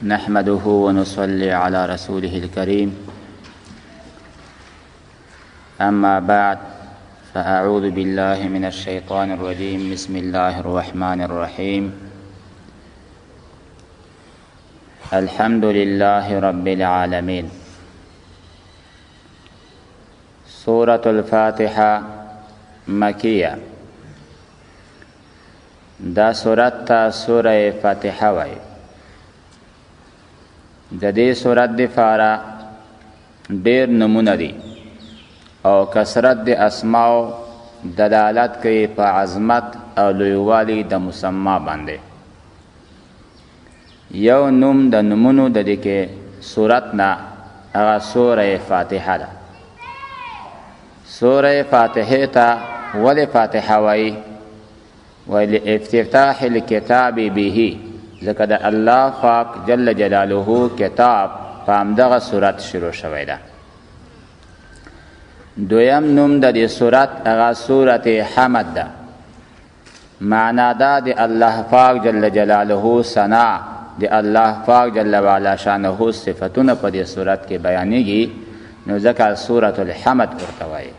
نحمده ونصلي على رسوله الكريم. أما بعد فأعوذ بالله من الشيطان الرجيم. بسم الله الرحمن الرحيم. الحمد لله رب العالمين. سورة الفاتحة مكية. دا سورت تا سورة فاتحة وی. د دې سورت د فارا ډېر نمونه دي او کثرت د اسماء دلالت کوي په عظمت او لویوالي د مسما باندې. یو نوم د نمونو د دې کې سورت نه هغه سوره فاتحه ده. سوره فاتحه ته ولې فاتحه وایي؟ وایي افتتاح الکتاب به، ځکه د الله پاک جل جلاله کتاب په همدغه صورت شروع شوی ده. دویم نوم د دې صورت هغه صورت حمد ده. معنا دا د الله پاک جل جلاله ثنا، د الله پاک جل وعلا شانه صفتونه په دې صورت کې بیانېږي، نو ځکه صورت الحمد ورته وایي.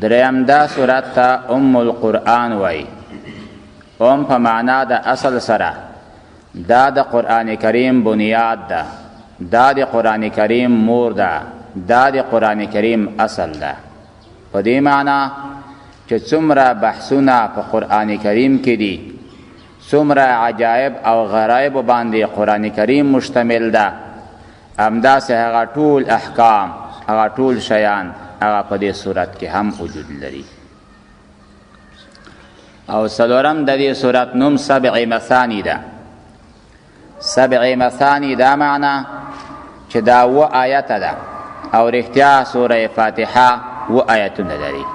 دریم دا صورت ته ام القرآن وایي. ام په معنا د اصل سره، دا د قرآن کریم بنیاد ده، دا د قرآن کریم مور ده، دا د قرآن کریم اصل ده. په دې معنا چې څومره بحثونه په قرآن کریم کې دي، څومره عجایب او غرایب باندې قرآن کریم مشتمل ده، همداسې هغه ټول احکام، هغه ټول شیان هغه په دې صورت کې هم وجود لري. او څلورم د دې صورت نوم سبع مثانی ده. سبع مثانی دا معنا چې دا و آیت ده او رښتیا سوره فاتحه و آیتونه لري.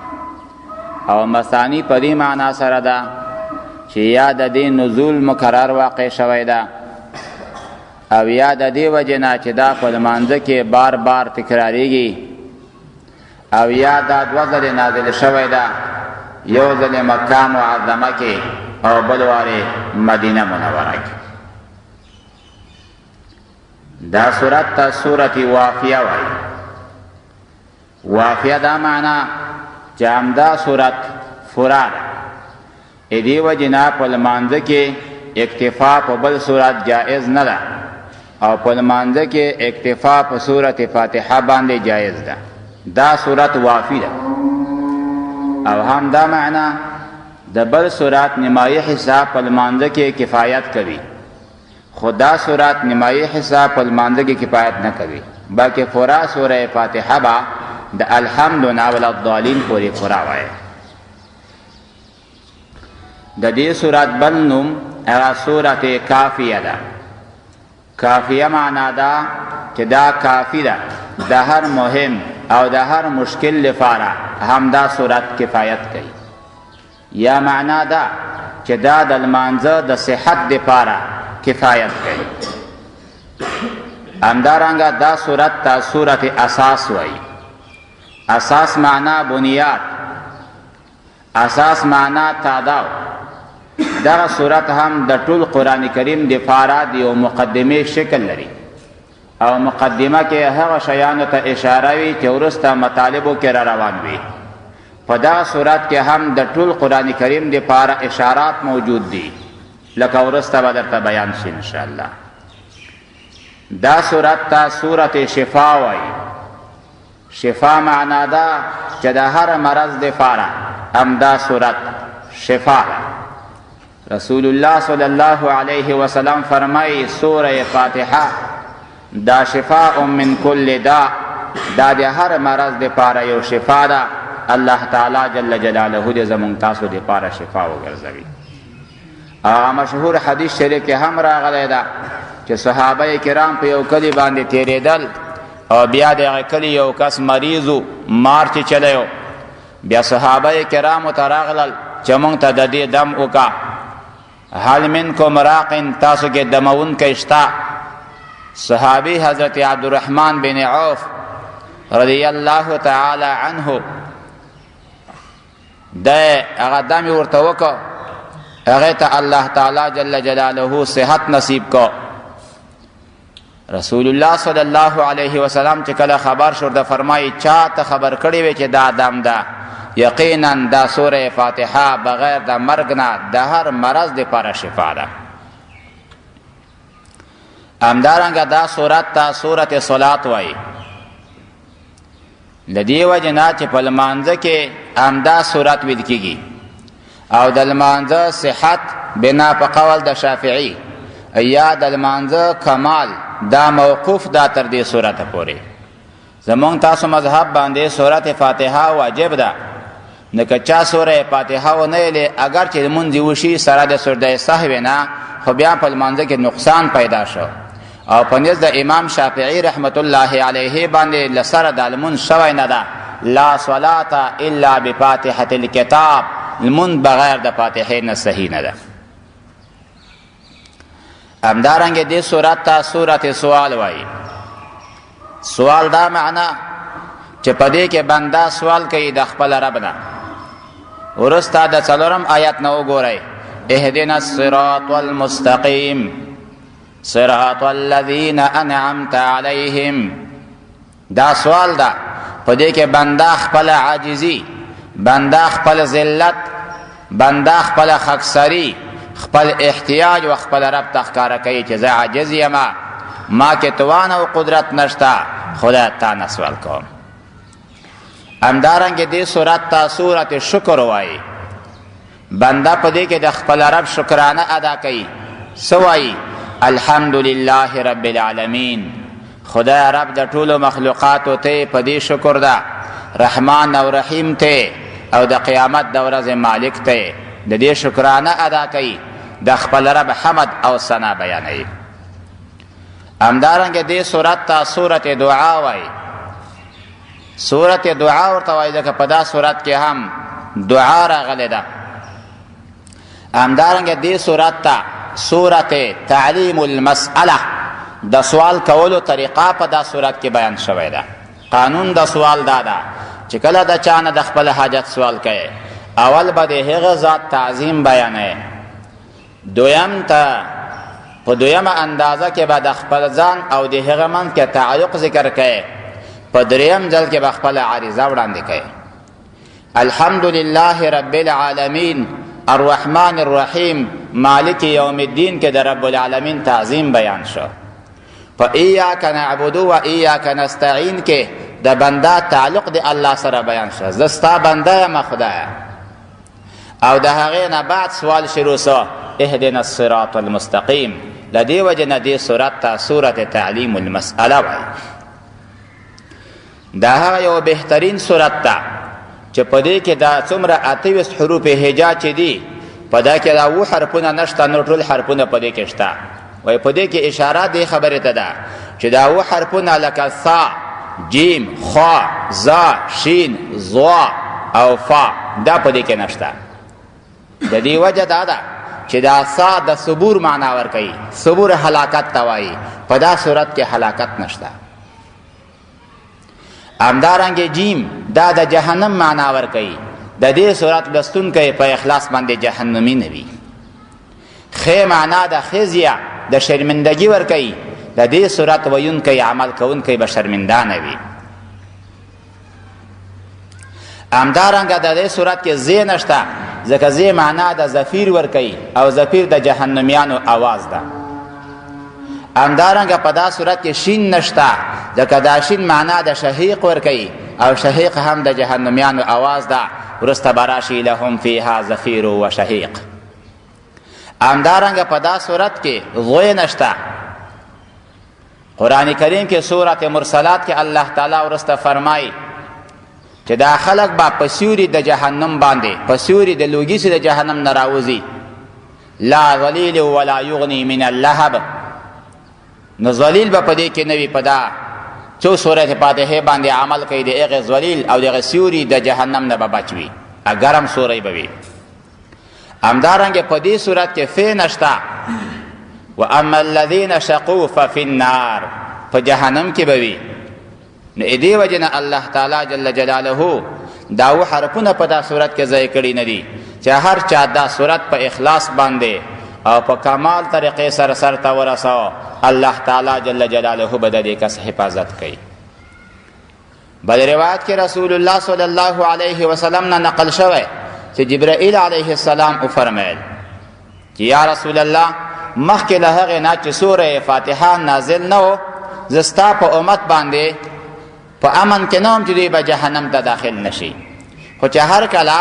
او مثانی په دې معنا سره ده چې یا د دې نزول مکرر واقع شوی ده، او یا د دې وجې نه چې دا په لمانځه کې بار بار تکراریږي، او یا دا دوه ځلې نازل شوی ده، یو ځل مکه معظمه کې او بل وارې مدینه منوره کې. دا صورت ته سورت واقعه وایي. واقعه دا معنا چې همدا صورت فرا ده. دې وجې نه په لمانځه کې اکتفا په بل صورت جایز نه ده، او په لمانځه کې اکتفا په صورت فاتحه باندې جایز ده. دا صورت واقعه ده. او هم دا معنا د بل صورت نمایي حصہ په لمانځه کې کفایت کوي، خدا صورت نمایي حصہ په لمانځه کې کفایت نه کوي، بلکې پورا سوره فاتحه با د الحمد ولا الضالین پوری پورا وایي. د دې صورت بل نوم هغه صورت کافیه ده. کافیه معنا دا چې دا کافی ده د هر مهم او د هر مشکل لپاره همدا صورت کفایت کوي. یا معنا دا چې دا د لمانځه د صحت لپاره کفایت کوي. همدارنګه دا صورت ته صورت اساس وایي. اساس معنا بنیاد، اساس معنا تاداو. دغه صورت هم د ټول قرآن کریم لپاره د یو مقدمه شکل لري، او مقدمه کې هغه شیانو ته اشاره وي چې وروسته مطالبو کې را روان وي. په دغه صورت کې هم د ټول قرآن کریم لپاره اشارات موجود دي، لکه وروسته به درته بیان شي انشاءالله. دا صورت ته صورت شفا وایي. شفا معنا دا چې د هر مرض لپاره همدا صورت شفا ده. رسول الله صلی الله علیه وسلم فرمایي سوره فاتحه دا شفاء من کل داء، دا د هر مرض لپاره یو شفا ده. الله تعالی جل جلاله دې زموږ تاسو لپاره شفا وګرځوي. مشهور حدیث شریف کې هم راغلی ده چې صحابه کرام په یو کلي باندې تیرېدل، او بیا دغه کلي یو کس مریضو مار چې چلیو. بیا صحابه کرامو ته راغلل چې موږ ته د دې دم وکړه، هل منکم راق، تاسو کې دمونکی شته؟ صحابی حضرت عبدالرحمن بن عوف رضی الله تعالی عنه د هغه دم ورته وکړ، هغه ته الله تعالی جل جلاله صحت نصیب کو. رسول الله صلی الله علیه وسلم چې کله خبر شو د فرمایي چا ته خبر کړی وي چې دا دم ده، یقینا دا سوره فاتحه بغیر د مرګ نه د هر مرض لپاره شفا ده. همدارنګه دا سورت ته سورت صلات وایي. د دې وجې نه چې په لمانځه کې همدا سورت ویل کېږي او د لمانځه صحت بنا په قول د شافعي یا د لمانځه کمال دا موقوف دا تر دې سورته پورې. زمونږ تاسو مذهب باندې سورت فاتحه واجب ده، نه که چا سوره فاتحه ونه ویلې اگر چې لمونځ وشي سره د سجده سهو نه خو بیا په لمانځه کې نقصان پیدا شو او په نزد د امام شافعي رحمت الله علیه باندې لسره د لمونځ شوی نه ده. لا صلاة الا بفاتحة الكتاب، لمونځ بغیر د فاتحې نه صحیح نه ده. همدارنګه دې سورت ته سورت سوال وایي. سوال دا معنا چې په دې کې بنده سوال کوي د خپل رب نه. ورسته د 4 آیت نه وګورئ. اهدنا الصراط المستقیم صراط الذین انعمت علیهم. دا سوال ده، په دې کې بنده خپل عاجزي، بنده خپل ذلت، بنده خپل خاکساری، خپل احتیاج و خپل رب تخکاره کوي چې زه عاجز یم، ما کې توان او قدرت نشته، خدای تا نه سوال کوم. همدارنګه دې سورت ته سورت شکر وایي. بنده په دې کې د خپل رب شکرانه ادا کوي. څه وایي؟ الحمدلله رب العالمین. خدای رب د ټولو مخلوقاتو ته په دې شکر ده، رحمان او رحیم ته او د قیامت د ورځې مالک ته د دې شکرانه ادا کوي، د خپل رب حمد او ثنا بیانوي. همدارنګه دې سورت ته سورت دعا وایي. سورت دعا ورته وایي ځکه په دا سورت کې هم دعا راغلې ده. همدارنګه دې سورت ته سورت تعلیم المسأله، د سوال کولو طریقه په دا سورت کې بیان شوی ده. قانون د سوال دا ده چې کله د چا نه د خپل حاجت سوال کوي، اول به د هغه ذات تعظیم بیانوي، دویم ته په دویمه اندازه کې به د خپل ځان او د هغه منځ کې تعلق ذکر کوي، په دریم ځل کې به خپل عریضه وړاندې کوي. الحمدلله رب العالمین الرحمن الرحیم مالک یوم الدین کې د رب العالمین تعظیم بیان شو. په ایاک نعبد و ایاک نستعین کې د بنده تعلق د الله سره بیان شو، زه ستا بنده یم خدایه. او د هغې نه بعد سوال شروع سو، اهدنا الصراط المستقیم. له دې وجې نه دې سورت ته سورت تعلیم المسأله وایي. دا هغه یو بهترین سورت ده چې په دې کې دا څومره 28 حروف هجا چې دي په دا کې دا 7 حرفونه نشته، نور ټول حرفونه په دې کې شته. وایي په دې کې اشاره دې خبرې ته ده چې دا 7 حرفونه لکه ثا، جیم، خا، زا، شین، ضا او فا دا په دې کې نشته. د دې وجه دا ده چې دا ثا د صبور معنا ورکوي، صبور هلاکت ته وایي، په دا صورت کې هلاکت نشته. همدارنګه جیم دا د جهنم معنا ورکوي، د دې صورت لستونکی په اخلاص باندې جهنمی نه وي. خ معنا د خزیه د شرمندگی ورکوي، د دې صورت ویونکی عمل کوونکی به شرمنده نه وي. همدارنګه د دې صورت کې زی نشته، ځکه زی معنا د زفیر ورکوي او زفیر د جهنمیانو आवाज ده. همدارنګه په دا صورت کې شین نشته، ځکه دا شین معنا د شهیق ورکوي او شهیق هم د جهنمیانو आवाज ده. ورسته براشي لهم فیها زفیر و شهیق. همدارنګه په دا صورت کې غوی نشته. قرآن کریم کې سورت مرسلات کې الله تعالی ورسته فرمایي چې دا خلق با پسیوری د جهنم باندې، پسیوری د لوګي سره د جهنم نه راوځي. لا ظلیل ولا یغنی من اللهب. نو ظلیل به په دې کې نه وي. په دا څو سورت فاتحه باندې عمل کوي د هغه ظلیل او د سیوری د جهنم نه به بچوي، اګرم سورې به وي. همدارنګه په دې صورت کې فی نشته. واما الذین شقوا ففی النار، په جهنم کې به وي. نو دې وجه نه الله تعالی جل جلاله دا حرفونه په دا صورت کې ځای کړي نه دي. چې هر چا دا صورت په اخلاص باندې او په کمال طریقې سره سرته ورساو الله تعالی جل جلاله به د دې کس حفاظت کوي. بل روایت کې رسول الله صلی الله علیه وسلم نه نقل شوی چې جبرائیل علیه السلام او فرمایل چې یا رسول الله مخکې له هغې نه چې سوره فاتحه نازل نه و زه ستا په امت باندې په امن کې نه وم چې دوی به جهنم ته داخل نشي، خو چې هر کله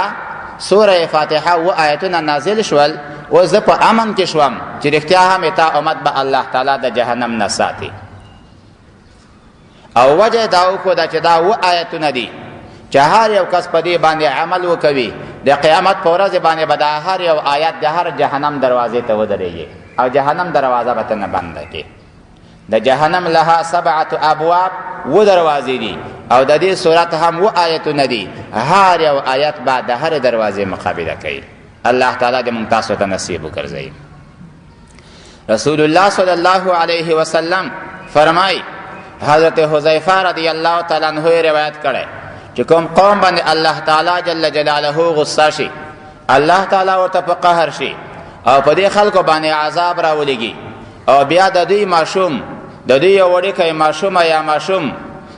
سوره فاتحه و آیتونه نازل شول و زه په امن کې شوم چې رښتیا هم تا امت به الله تعالی د جهنم نه ساتي. او وجه دا وکړه چې دا و آیتونه دي چې هر یو کس په دې باندې عمل وکوي د قیامت په ورځ باندې به دا هر یو آیت د هر جهنم دروازې ته ودرېږي او جهنم دروازه به ته نه بنده کړي. د جهنم لها 7 ابواب و دروازې دي او د دې صورت هم و آیتونه دي، هر یو آیت به د هر دروازې مقابله کوي. الله تعالی دې موږ تاسو ته نصیب وګرځوي. رسول الله صلی الله علیه وسلم فرمای حضرت حذیفه رضی الله تعالی عنہ روایت کړي چې کوم قوم باندې الله تعالی جل جلاله غصه شي، الله تعالی ورته په قهر شي او په دې خلکو باندې عذاب راولېږي او بیا د دوی ماشوم د دوی یو وړوکی ماشوم یا ماشوم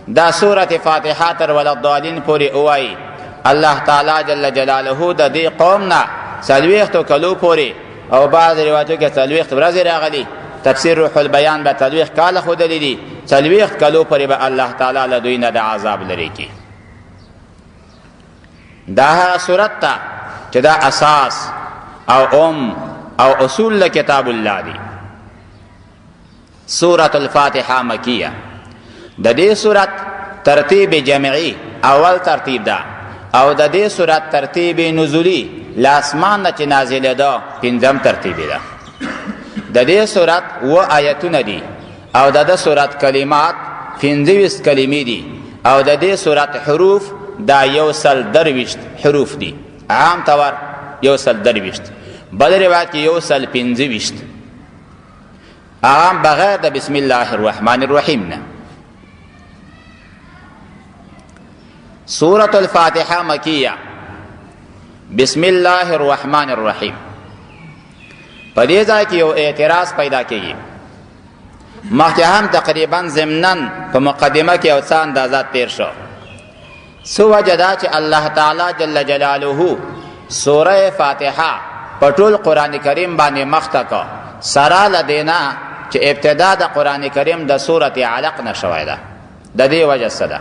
دا سورة فاتحه تر ولضالین پورې ووایي، الله تعالی جل جلاله د دې قوم نه 40 کلو پورې او بعض روایتو کې 40 ورځې راغلي، تفسیر روح البیان به 40 کاله ښودلي دي، 40 کلو پورې به الله تعالی له دوی نه د عذاب لرې کړي. دا هغه صورت ته چې دا اساس او او اصول له کتاب الله دی. سورة الفاتحه مکیه، د دې صورت ترتیب جمعی اول ترتیب ده او د دې صورت ترتیب نزولی لاسمان نه چې نازله ده 5م ترتیب ده. د دې صورت و آیتونه دي او د صورت کلمات 25 کلمې دي او د دې صورت حروف دا 123 حروف دي، عام طور 123. بل روایت کې 125 عام بغیر د بسم الله الرحمن الرحیم نه. سورة الفاتحه مکیه، بسم الله الرحمن الرحیم. په دې ځای کې یو اعتراض پیدا کیږي. مخکې هم تقریبا ضمناً په مقدمه کې یو څه اندازات تیر شو. سو وجه دا چې الله تعالی جل جلاله سوره فاتحه په ټول قرآن کریم باندې مخته کو سره لدینا چې ابتدا د قرآن کریم د سورة علق نه شوی ده. د دې وجه څه ده؟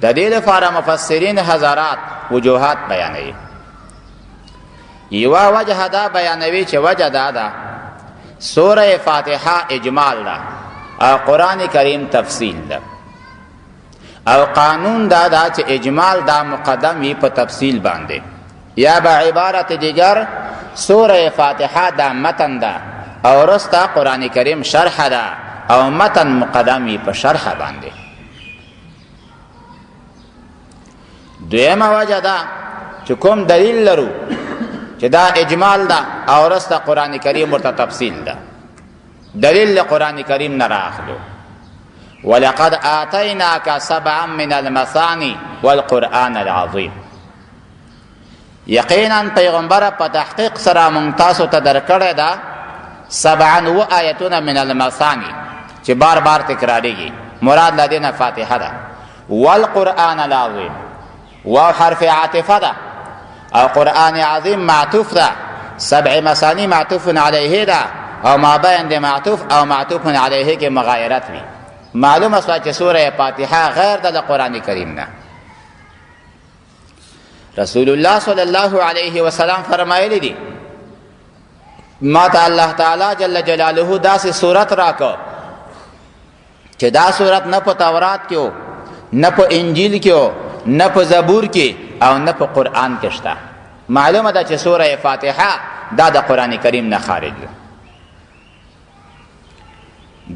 د دې لپاره مفسرین حضرات وجوهات بیانوي. یوه وجه دا بیانوي چې وجه دا ده سوره فاتحه اجمال ده او قرآن کریم تفصیل ده او قانون دا دا چې اجمال دا مقدم وي په تفصیل باندې، یا به عبارت دیگر سوره فاتحه دا متن ده او رستا قرآن کریم شرح ده او متن مقدم وي په شرح باندې. دویمه وجه ده چې کوم دلیل لرو چې دا اجمال ده او رستا قرآن کریم ورته تفصیل ده، دلیل قرآن کریم نه راخلو. ولقد آتیناک 7 من المثانی والقرآن العظیم. یقینا پیغمبر په تحقیق سره مونږ تاسو ته درکړی ده 7 آیتونه من المثانی چې بار بار تکراریږي، مراد لدینا فاتحه ده. والقرآن العظیم واو حرف عاطفه ده او قرآن عظیم معطوف ده، 7 مثانی معطوف علیه ده او ما بین ده معطوف او معطوف علیه کې مغایرت وي. معلومه شوه چې سوره فاتحه غیر ده د قرآن کریم نه. رسول الله صلی الله علیه وسلم فرمایلی دي ما ته الله تعالی جل جلاله داسې صورت راکو چې دا صورت نه په تورات کې نه په انجیل کې نه په زبور کې او نه په قرآن کې شته. معلومه ده چې سوره فاتحه دا د قرآن کریم نه خارج ده.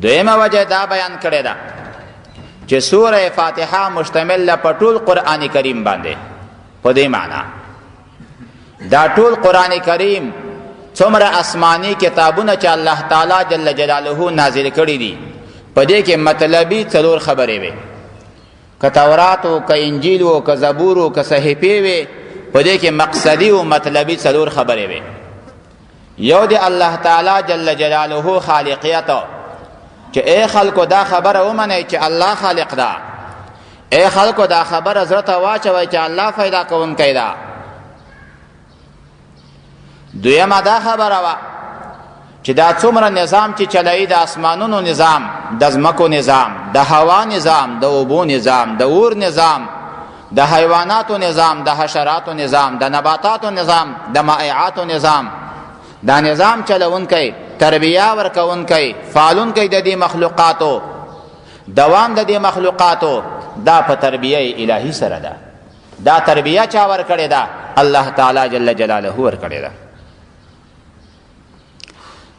دویمه وجه دا بیان کړی ده چې سوره فاتحه مشتمل ده په ټول قرآن کریم باندې. په دې معنا دا ټول قرآن کریم څومره آسمانی کتابونه چې الله تعالی جل جلاله نازل کړي دي په دې کې مطلبي 4 خبرې وي، که تورات او که انجیل او که زبور او که صحیفې وي، په دې کې مقصدی او مطلبی څلور خبرې وي. یو دی الله تعالی جل جلاله خالقیت، چې اے خلکو دا خبره ومنئ چې الله خالق ده، اے خلکو دا خبره زړه ته واچوئ چې الله پیدا کوونکی ده. دویمه دا خبره وه چې دا څومره نظام چې چلوي، د اسمانونو نظام، د ځمکو نظام، د هوا نظام، د اوبو نظام، د اور نظام، د حیواناتو نظام، د حشراتو نظام، د نباتاتو نظام، د مائعاتو نظام، دا نظام چلونکی، تربیه ورکونکی، فعالونکی د دې مخلوقاتو، دوام د دې مخلوقاتو، دا په تربیه الهی سره ده. دا تربیه چا ورکړې ده؟ الله تعالی جل جلاله ورکړې ده.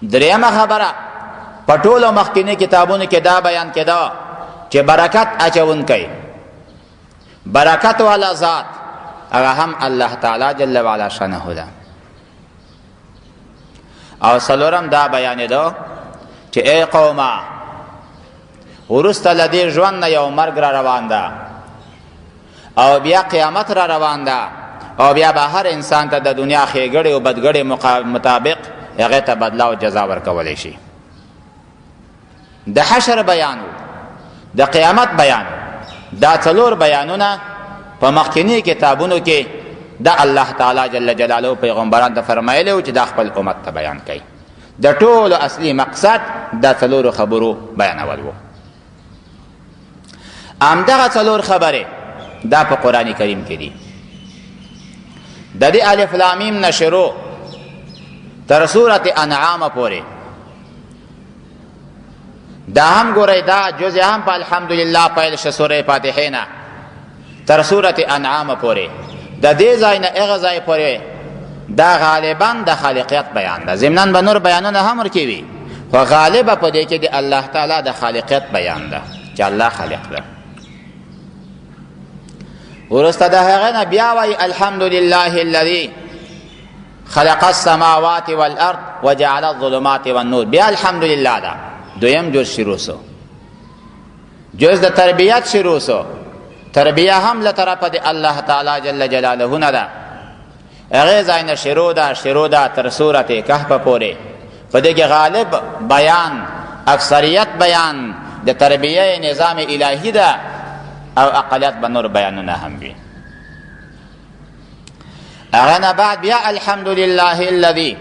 دریمه خبره په ټولو مخکینی کتابونو کې دا بیان کېده چې برکت اچونکی، برکت والا ذات هغه هم الله تعالی جل وعلا شانه ده. او څلورم دا بیانېده چې ای قومه، وروسته له دې ژوند نه یو مرګ را روان ده او بیا قیامت را روان ده، او بیا به هر انسان ته د دنیا ښېګړې او بدګړې مطابق هغې ته بدله او جزا ورکولی شي. د حشر بیان، د قیامت بیان، دا څلور بیانونه په مخکینی کتابونو کې د الله تعالی جل جلاله پیغمبران ته فرمایلی و چې دا خپل امت ته بیان کوي. د ټولو اصلي مقصد دا څلورو خبرو بیانول و. همدغه څلور خبرې دا په قرآن کریم کې دي. د دې الف لام میم نه شروع تر سورت انعام پورې، دا هم ګورئ دا جزء هم په الحمدلله پیل شه سوره فاتحې نه تر سورت انعام پورې. د دې ځای نه هغه ځای پورې دا غالبا د خالقیت بیان ده. ضمناً به نور بیانونه هم ورکې وي، خو غالبه په دې کې د الله تعالی د خالقیت بیان ده چې الله خالق ده. وروسته د هغه نه بیا وایي الحمدلله الذي خلق السماوات والارض وجعل الظلمات والنور. بیا الحمدلله ده دویم جز شروع سو، جز د تربیت شروع سو. تربیه هم له طرفه د الله تعالی جل جلاله نه ده. هغې ځای نه شروع ده تر سورت کهف پورې. په دې کې غالب بیان، اکثریت بیان د تربیه نظام الهی ده، او اقلیت به نور بیانونه هم وي. هغه نه بعد بیا الحمدلله الذي،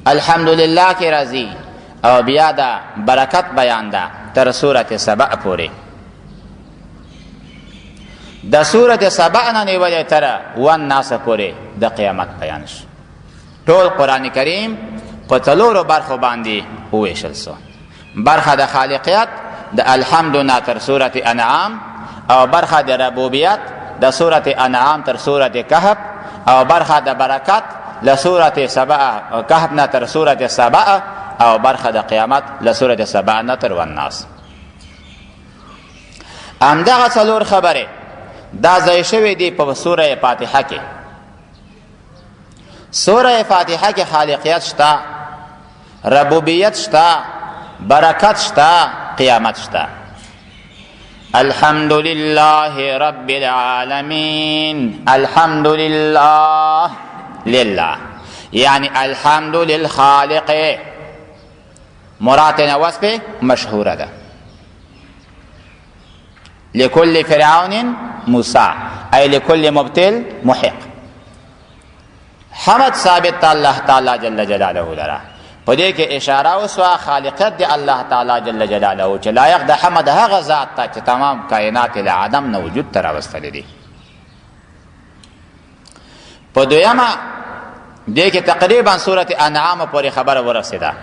الحمدلله کې راځي، او بیا دا برکت بیان ده تر سورت سبع پورې. د سورت سبع نه نیولې تر والناس پورې د قیامت بیان شو. ټول قرآن کریم په څلورو برخو باندې وویشل سو. برخه د خالقیت د الحمد نه تر سورت انعام، او برخه د ربوبیت د سورت انعام تر سورت کهف، او برخه د برکت له سورت سبع کهف نه تر سورت سبع، او برخه د قیامت له سورت سبع نه تر والناس. همدغه څلور خبرې دا ځای شوی دی په سوره فاتحه کې. سوره فاتحه کې خالقیت شته، ربوبیت شته، برکت شته، قیامت شته. الحمد لله رب العالمین. الحمد لله لله یعنی الحمد للخالق. مراد وصف مشهوره ده. لكل فرعون موسى ای لكل مبتل محق. حمد ثابت الله تعالی جل جلاله لره. په دې کې اشاره وسوه خالقیت دی الله تعالی جل جلاله چې لایق د حمد هغه ذات ته چې تمام کائنات له عدم نه وجود ته راوستلی دی. په دویمه دې کې تقریبا سورت انعام پورې خبره ورسېده.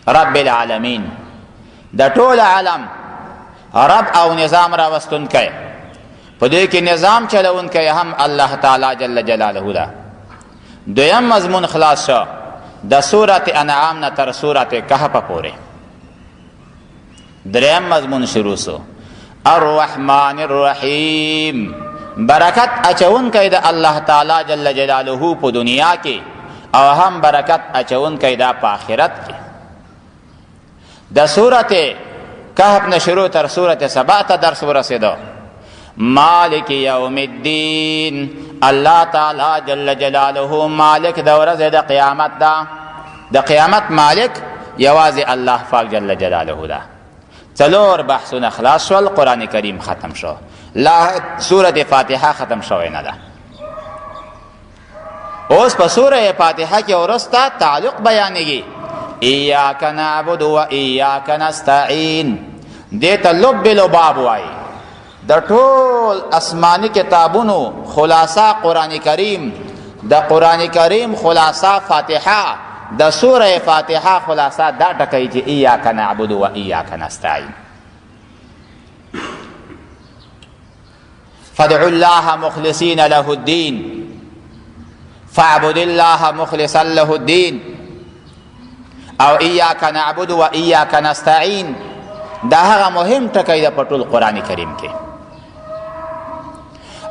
رب العالمین د ټول عالم رب او نظام راوستونکی، په دې کې نظام چلونکی هم الله تعالی جل جلاله ده. دویم مضمون خلاص شو د سورت انعام نه تر سورت کهف پورې. دریم مضمون شروع سو الرحمن الرحیم. برکت اچونکی د الله تعالی جل جلاله په دنیا کې، او هم برکت اچونکی د په آخرت کې. د سورت کهف نه شروع تر سورت سبع ته درس ورسېدو. مالک یوم الدین. الله تعالی جل جلاله مالک د ورځې د قیامت ده. د قیامت مالک یوازې الله پاک جل جلاله ده. څلور بحثونه خلاص شول، قرآن کریم ختم شو، لا سورة فاتحه ختم شوی نه ده. اوس په سوره فاتحه کې ورسته تعلق بیانېږي. ایاک نعبد و ایاک نستعین، دې ته لب لباب وایي. د ټول آسماني کتابونو خلاصه قرآن کریم، د قرآن کریم خلاصه فاتحه، د سوره فاتحه خلاصه دا ټکی چې ایاک نعبد و ایاک نستعین. فادعوا الله مخلصین له الدین فاعبد الله مخلصا له الدین او ایاک نعبد و ایاک نستعین. دا هغه مهم ټکی ده په ټول قرآن کریم کې.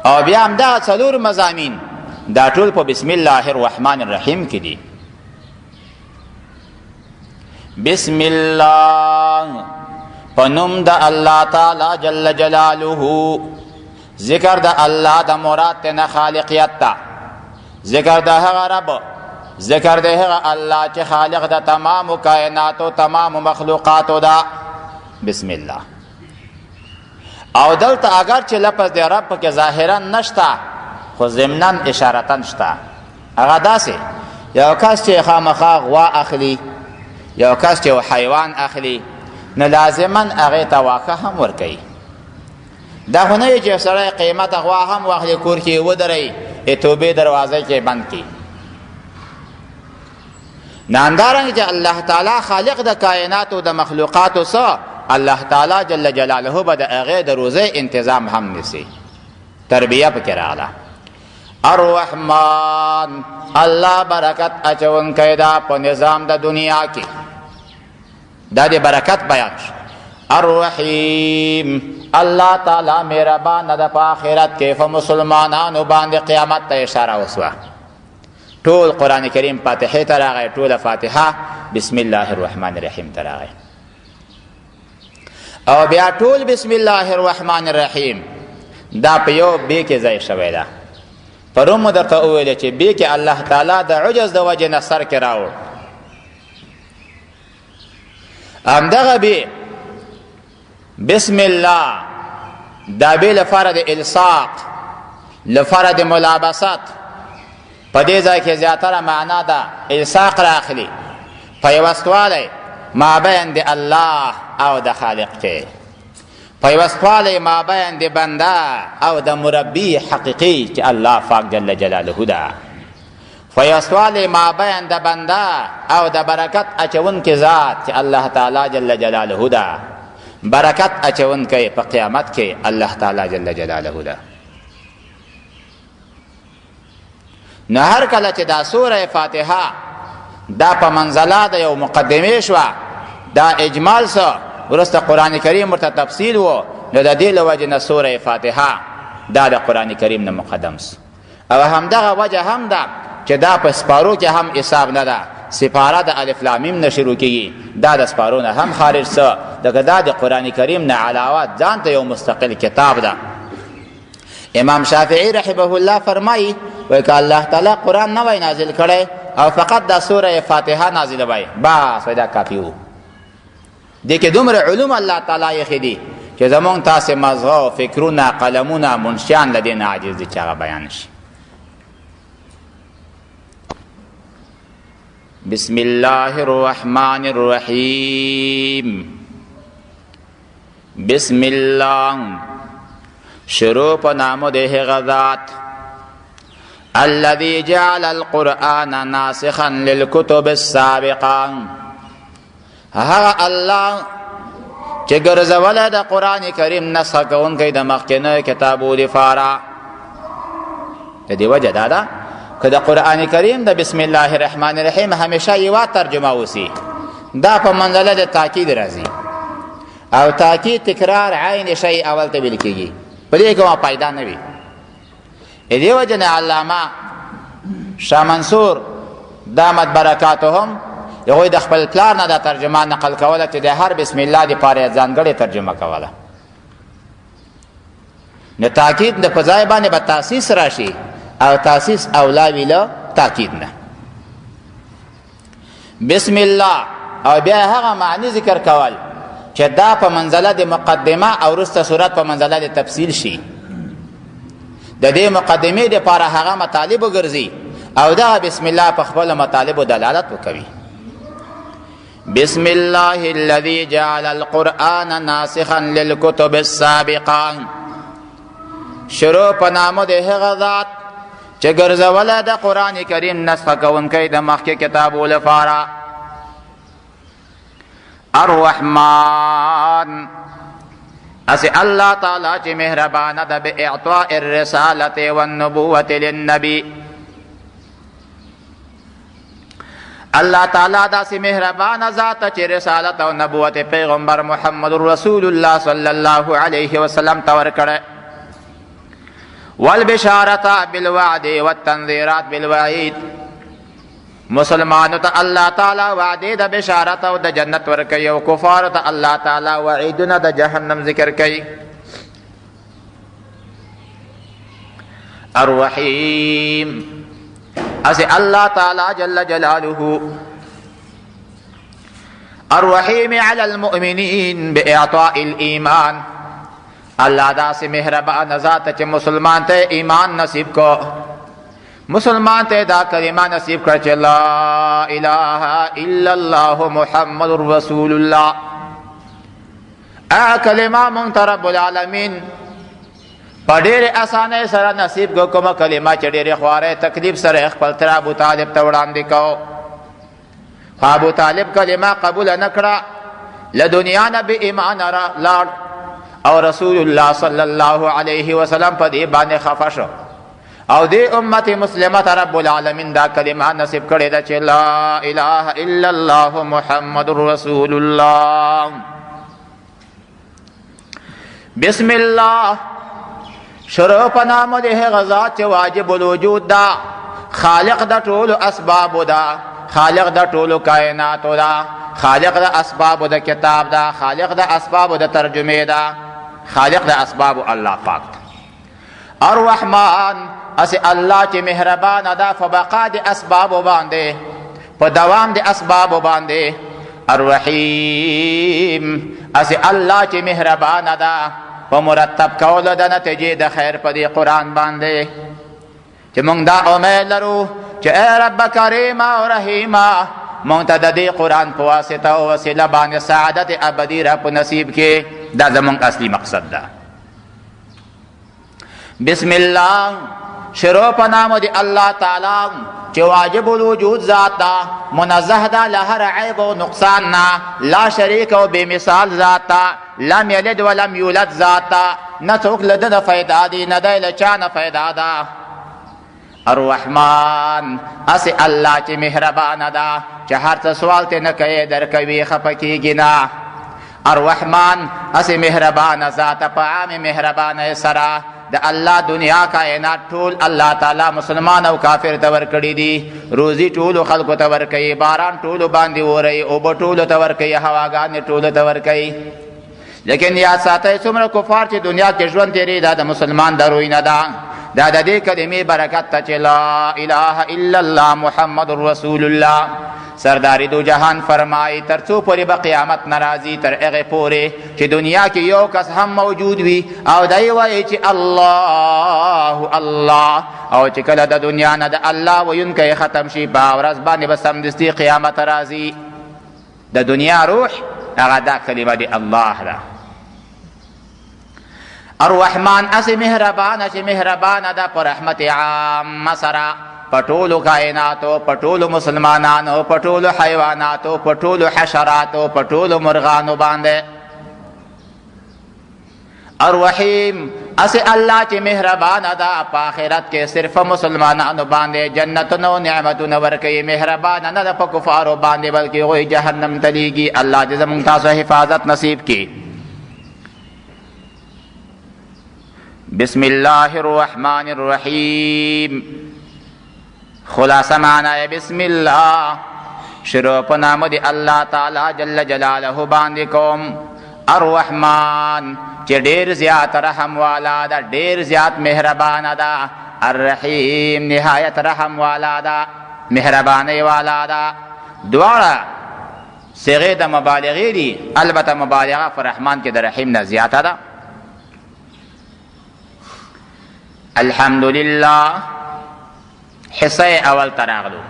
او بیا هم دا څلور مضامین دا ټول په بسم الله الرحمن الرحیم کې دي. بسم الله په نوم د الله تعالی جل جلاله. ذکر د الله د مراد نه خالقیت ته، ذکر د هغه رب، ذکر د هغه الله چې خالق د تمام کائنات او تمام مخلوقات ده. بسم الله. او دلته اگر چې لفظ د رب کې ظاهرا نشته خو ضمنا اشارتا شته. هغه داسې یو کس چې خامخا غوا اخلي، یو کس چې حیوان اخلي، نه لازما هغې ته واښه هم ورکوي. دا خو نه وي چې سړی قیمته غوا هم واخلي کور کې ودروي توبې دروازه کې بند کړي. همدارنګه چې الله تعالی خالق د کائناتو د مخلوقاتو څه، الله تعالی جل جلاله به د هغې د روزۍ انتظام هم نیسي. تربیه پکې راغله. الرحمن، الله برکت اچونکی ده په نظام د دنیا کې، دا د برکت بیان شو. الرحیم، الله تعالی مهربان ده په آخرت کې په مسلمانانو باندې. قیامت ته اشاره وسوه. ټول قرآن کریم فاتحه ته راغی، ټوله فاتحه بسم الله الرحمن الرحیم ته راغی. او بیا ټول بسم الله الرحمن الرحیم دا په یو بی کې ځای شوی ده. پرون مو درته وویل چې بی کې الله تعالی د عجز د وجې نه سر کې راوړ. همدغه بی بسم الله دا بی لپاره د الصاق، لپاره د ملابست. په دې ځای کې زیاتره معنا ده الصاق راخلي، پیوستوالی مابین د الله او د خالق کې، پیوستوالی مابین د بنده او د مربی حقیقی چې الله پاک جل جلاله ده، پیوستوالی مابین د بنده او د برکت اچونکي ذات چې الله تعالی جل جلاله ده. برکت اچونکی په قیامت کې الله تعالی جل جلاله ده. نو هر کله چې دا سوره فاتحه دا په منزله د یو مقدمې شوه، دا اجمال سه وروسته قرآن کریم ورته تفصیل و، نو د دې له وجې نه سوره فاتحه دا د قرآن کریم نه مقدم سو. او همدغه وجه هم ده چې دا په سپارو کې هم حساب نه ده. سپاره د الف لام میم نه شروع کیږي، دا د سپارو نه هم خارج سه. دغه دا د قرآن کریم نه علاوه ځان ته یو مستقل کتاب ده. امام شافعی رحمه الله فرمایي وایي که الله تعالی قرآن نه وای نازل کړی او فقط دا سوره فاتحه نازله وای، بس دا کافي و. دې کې دومره علوم الله تعالی یې ښي چې زمونږ تاسې مغزه فکرونه قلمونه منشیان له دې نه عاجز دي چې هغه بیان شي. بسم الله الرحمن الرحیم. بسم الله شروع په نامو د هغه ذات الذي جعل القرآن ناسخا للكتب السابقه، هغه الله چې ګرځولی د قرآن کریم نسخه کوونکی د مخکینیو کتابو لپاره. د دې وجه دا ده که د قرآن کریم د بسم الله الرحمن الرحیم همیشه یوه ترجمه وسی، دا په منزله د تاکید راځي، او تاکید تکرار عین شی اول ته ویل کېږي، په دې کومه پیدا نه وي. د دې وجه نه علامه شاه منصور دامت برکاتهم هغوی د خپل پلار نه دا ترجمه نقل کوله چې د هر بسم الله دپاره ځانګړې ترجمه کوله. نو تاکید د په ځای باندې به تاسیس راشي او تاسیس اولاوی له تاکید نه. بسم الله او بیا هغه معنی ذکر کول چې دا په منزله د مقدمه او وروسته صورت په منزله د تفصیل شي. د دې مقدمې دپاره هغه مطالب وګرځي او دغه بسم الله په خپل مطالبو دلالت وکوي. بسم الله الذي جعل القرآن ناسخا للكتب السابقه. شروع په نامو د هغه ذات چې ګرځوله د قرآن کریم نسخه کوونکی د مخکې کتابو لپاره. الرحمن اسی الله تعالی چې مهربانه ده باعطاء الرسالة والنبوة للنبي. الله تعالی داسې مهربانه ذات چې رسالت او نبوت پیغمبر محمد رسول الله صلی الله علیه وسلم ته ورکړی. والبشارة بالوعد والتنذيرات بالوعید. مسلمانو ته الله تعالی وعده د بشارت او د جنت ورکوي او کفارو ته الله تعالی وعیدونه د جهنم ذکر کوي. الرحیم اسی الله تعالی جل جلاله الرحیم علی المؤمنین باعطاء الایمان. الله داسې مهربان ذات چې مسلمان ته ایمان نصیب کو، مسلمان ته دا کلمه نصیب کړ چې لا اله الا الله محمد رسول الله. کلمه مونږ ته رب العالمین په ډېرې اسانۍ سره نصیب کو. کومه کلمه چې ډېرې خوارۍ تکلیف سره خپل تر ابو طالب ته وړاندې کو، خو ابو طالب کلمه قبوله نه کړه، له دنیا نه بې ایمانه لاړ او رسول الله صلی الله علیه وسلم په دې باندې خفه شو او دې امت مسلمه ته رب العالمین دا کلمه نصیب کړې ده چې لا اله الا الله محمد رسول الله. بسم الله شروع په نامو د هغه ذات چې واجب الوجود ده، خالق د ټولو اسبابو ده، خالق د ټولو کائناتو ده، خالق د اسبابو د کتاب ده، خالق د اسبابو د ترجمې ده، خالق د اسبابو الله پاک ده. الرحمن اسی الله چې مهربان ده په بقا د اسبابو باندې، په دوام د اسبابو باندې. الرحیم اسی الله چې مهربان ده په مرتب کولو د نتیجې د خیر په دې قرآن باندې، چې موږ دا امید لرو چې ای رب کریم او رحیمه موږ ته د دې قرآن په واسطه او وسیله باندې سعادت ابدي را په نصیب کې. دا زموږ اصلي مقصد ده. بسم الله شروع په نامو د الله تعالی چې واجب الوجود ذات ده، منزه ده له هر عیب او نقصان نه، لا شریک او بې مثال ذات ده، لم یلد ولم یولد ذات ده، نه څوک له ده فیدا دي نه دی له چا نه فیدا ده. الرحمن اسی الله چې مهربانه ده چې هر څه سوال ته نه کوي درکوي خفه کېږي نه. الرحمن اسی مهربانه ذات په عام مهربانه سره د الله دنیا کائنات ټول الله تعالی مسلمان او کافر ته ورکړي دي. روزي ټولو خلکو ته ورکوي، باران ټولو باندې وروي، اوبه ټولو ته ورکوي، هواګانې ټولو ته ورکوي. لیکن یاد ساتئ څومره کفار چې دنیا کې ژوند تېري دا د مسلمان د روی نه ده. دا د دې کلمې برکت ته چې لا اله الا الله محمد رسول الله. سرداری دو جهان فرمائی تر څو پورې به قیامت ناراضي، تر هغې پورې چې دنیا کې یو کس هم موجود وي او دی وایي چې الله الله، او چې کله د دنیا نه د الله ویونکی ختم شي په ورځ باندې به سمدستي قیامت راځي. د دنیا روح هغه دا کلمه د الله ده. الرحمن اسی مهربانه چې مهربانه ده په رحمت عامه سره په ټولو کائناتو، په ټولو مسلمانانو، په ټولو حیواناتو، په ټولو حشراتو، په ټولو مرغانو باندې. الرحیم اسی الله چې مهربانه ده په آخرت کې صرف مسلمانانو باندې جنتونو او نعمتونو ورکوي، مهربانه نه ده په کفارو باندې بلکې هغوی جهنم ته لیږي. الله دې زموږ تاسو حفاظت نصیب کړي. بسم الله الرحمن الرحیم خلاصه معنی بسم الله شروع په نام دی الله تعالی جل جلاله باندې کوم. الرحمن چې ډیر زیات رحم والا ده، ډیر زیات مهربانه ده. الرحیم نهایت رحم والا دا مهربانی والا دا. دواړه صيغه د مبالغه دي، البته مبالغه پر رحمان کې د رحیم نه زیاته ده. الحمدلله حصه اول تراغلو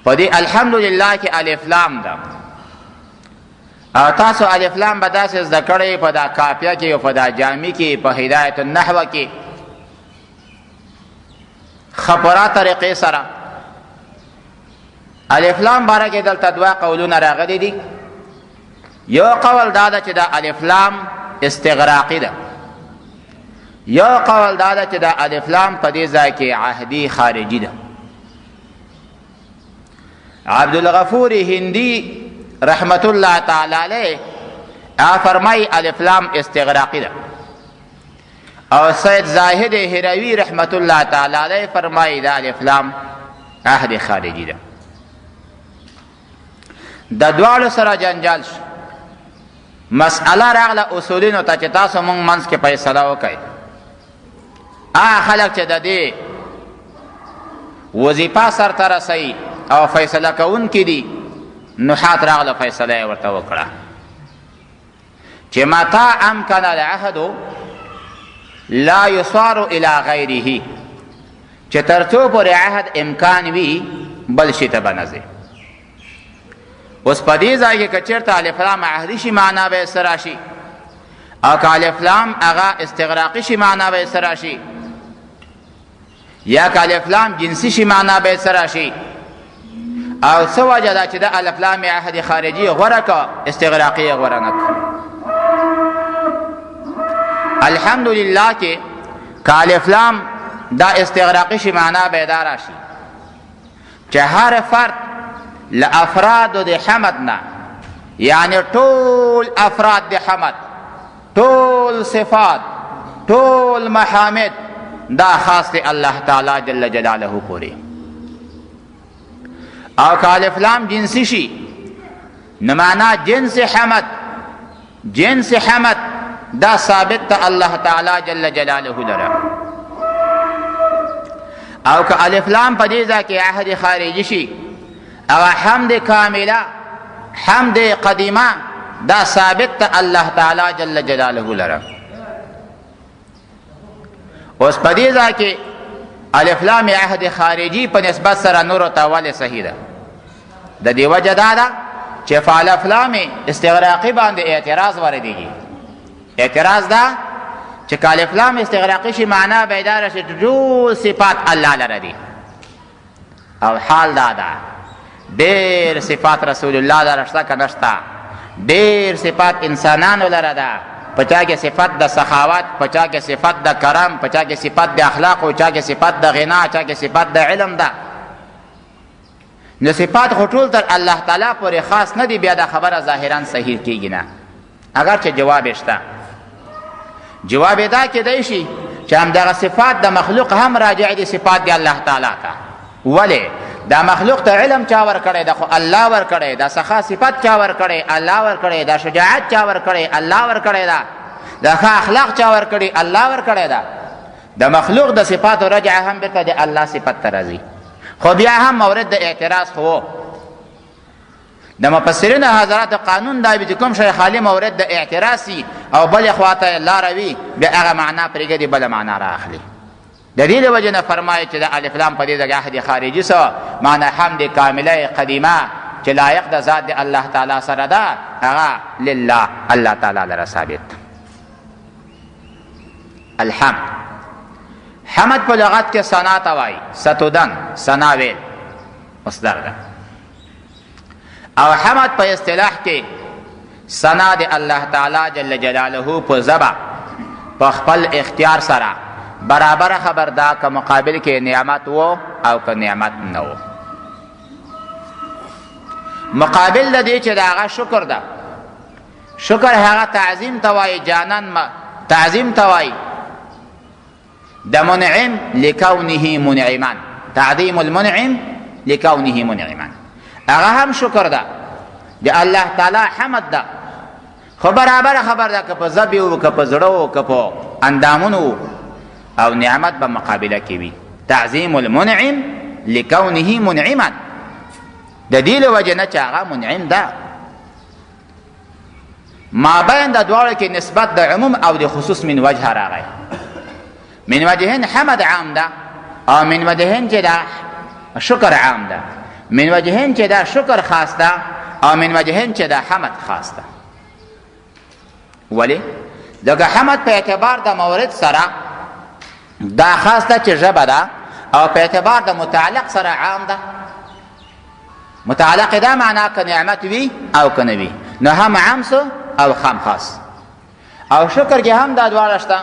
په دې الحمدلله کې الف لام ده. او تاسو الف لام به داسې زده کړئ په دا کافیه کې او په دا جامع کې په هدایت النحو کې خبره طریقې سره. الف لام باره کې دلته دوه قولونه راغلي دي. یو قول دا ده چې دا الف لام استغراقي ده، یو قول دا ده چې دا الف لام په دې ځای کې عهدي خارجي ده. عبدالغفور هندي رحمت الله تعالی علیه فرمای الف لام استغراقی ده، او سید زاهد هروی رحمت الله تعالی علیه فرمای دا الف لام عهد خارجی ده. د دوالو سره جنجال شو، مسئله راغله اصولینو ته چې تاسو مونږ منځ کې فیصله وکړئ. خلک چې د دې وظیفه سرته رسوي او فیصله کوونکي دي، نحات راغله فیصله یې ورته وکړه چې متى امکن العهد لا يصار الى غیره، چې تر څو پورې عهد امکان وي بل شي ته به نه ځي. اوس په دې ځای کې که چېرته الف لام عهدي شي معنا به یې څه راشي، او که الف لام هغه استغراقي شي معنا به یې څه راشي، یا که الف لام جنسي شي معنا به یې څه راشي. او څه وجه ده چې د الف لام عهد خارجي غوره که استغراقي غوره نه که. الحمدلله کې که الف لام دا استغراقي شي معنا به یې دا راشي چې هر فرد له افرادو د حمد نه، یعنی ټول افراد د حمد، ټول صفات، ټول محامد دا خاص دی الله تعالی جل جلاله پورې. او که الف لام جنسی شي نو معنا جنس حمد، جنس حمد دا ثابت ته الله تعالی جل جلاله لره. او که الف لام په دې ځای کې عهد خارجي شي، هغه حمد کامله، حمد قدیمه دا ثابت ته الله تعالی جل جلاله لره. اوس په دې ځای کې الف لام عهد خارجي په نسبت سره نورو ته ولې صحیح ده؟ د دې وجه دا ده چې په الف لام استغراقي باندې اعتراض واردېږي. اعتراض ده چې که الف لام استغراقي شي معنا به یې دا راشي ټول صفات الله لره دي، او حال دا ده ډېر صفات رسول الله لره شته که نشته، ډېر صفات انسانانو لره ده. په چا کې صفت د سخاوت، په چا کې صفت د کرم، په چا کې صفت د اخلاق، او چا کې صفت د غنا، چا کې صفت د علم ده. نو صفات خو ټول تر الله تعالی پورې خاص نه دي، بیا دا خبره ظاهرا صحیح کېږي نه، اگر چې جواب شته. جواب دا کېدی شي چې همدغه صفات د مخلوق هم راجع دي صفات د الله تعالی ته. ولې؟ دا مخلوق ته علم چا ورکړی ده؟ خو الله ورکړی. دا سخا صفت چا ورکړی؟ الله ورکړی. دا شجاعت چا ورکړی؟ الله ورکړی ده. دا ښه اخلاق چا ورکړي؟ الله ورکړی ده. د مخلوق د صفاتو رجع هم بیرته د الله صفت ته راځي. خو بیا هم مورد د اعتراض خو د مفسرینو حضرات قانون دا وي چې کوم شی خالی مورد د اعتراض سي او بلې خواته لاره وي، بیا هغه معنا پرېږدي بله معنا رااخلي. د دې د وجې نه فرمایي چې د الف لام په دې ځای کې عهد خارجي سوه معنا حمد کامله قدیمه چې لایق د ذات د الله تعالی سره ده، هغه لله الله تعالی لره ثابت. الحمد حمد په لغت کې ثنا ته وایي، ستودن ثنا ویل مصدر ده. او حمد په اصطلاح کې ثنا د الله تعالی جل جلاله په ژبه په خپل اختیار سره برابر خبر دا که مقابل کې نعمت و او که نعمت نه و. مقابل د دې چې د هغه شکر ده، شکر هغه تعظیم ته وایي، جانان تعظیم ته وایي. د منعم لکونه منعما، تعظیم المنعم لکونه منعما، هغه هم شکر ده د الله تعالی حمد ده. خو برابر خبر ده که په ژبې و که په زړه و که په اندامونو او نعمت به مقابله کې وي. تعظیم المنعم لکونه منعما، د دې له وجې نه چې هغه منعم ده. ما بین د دواړو کې نسبت د عموم او د خصوص من وجه راغی. من وجهین حمد عام ده او من وجهین چې دا شکر عام ده. من وجهین چې دا شکر خاص ده او من وجهین چې دا حمد خاص ده. ولی؟ دغه حمد په اعتبار د مورد سره دا خاص ده چې ژبه ده، او په اعتبار د متعلق سره عام ده. متعلق دا معنا که نعمت وي او که نه وي، نو هم عام سو او هم خاص. او شکر کې هم دا دواړه شته،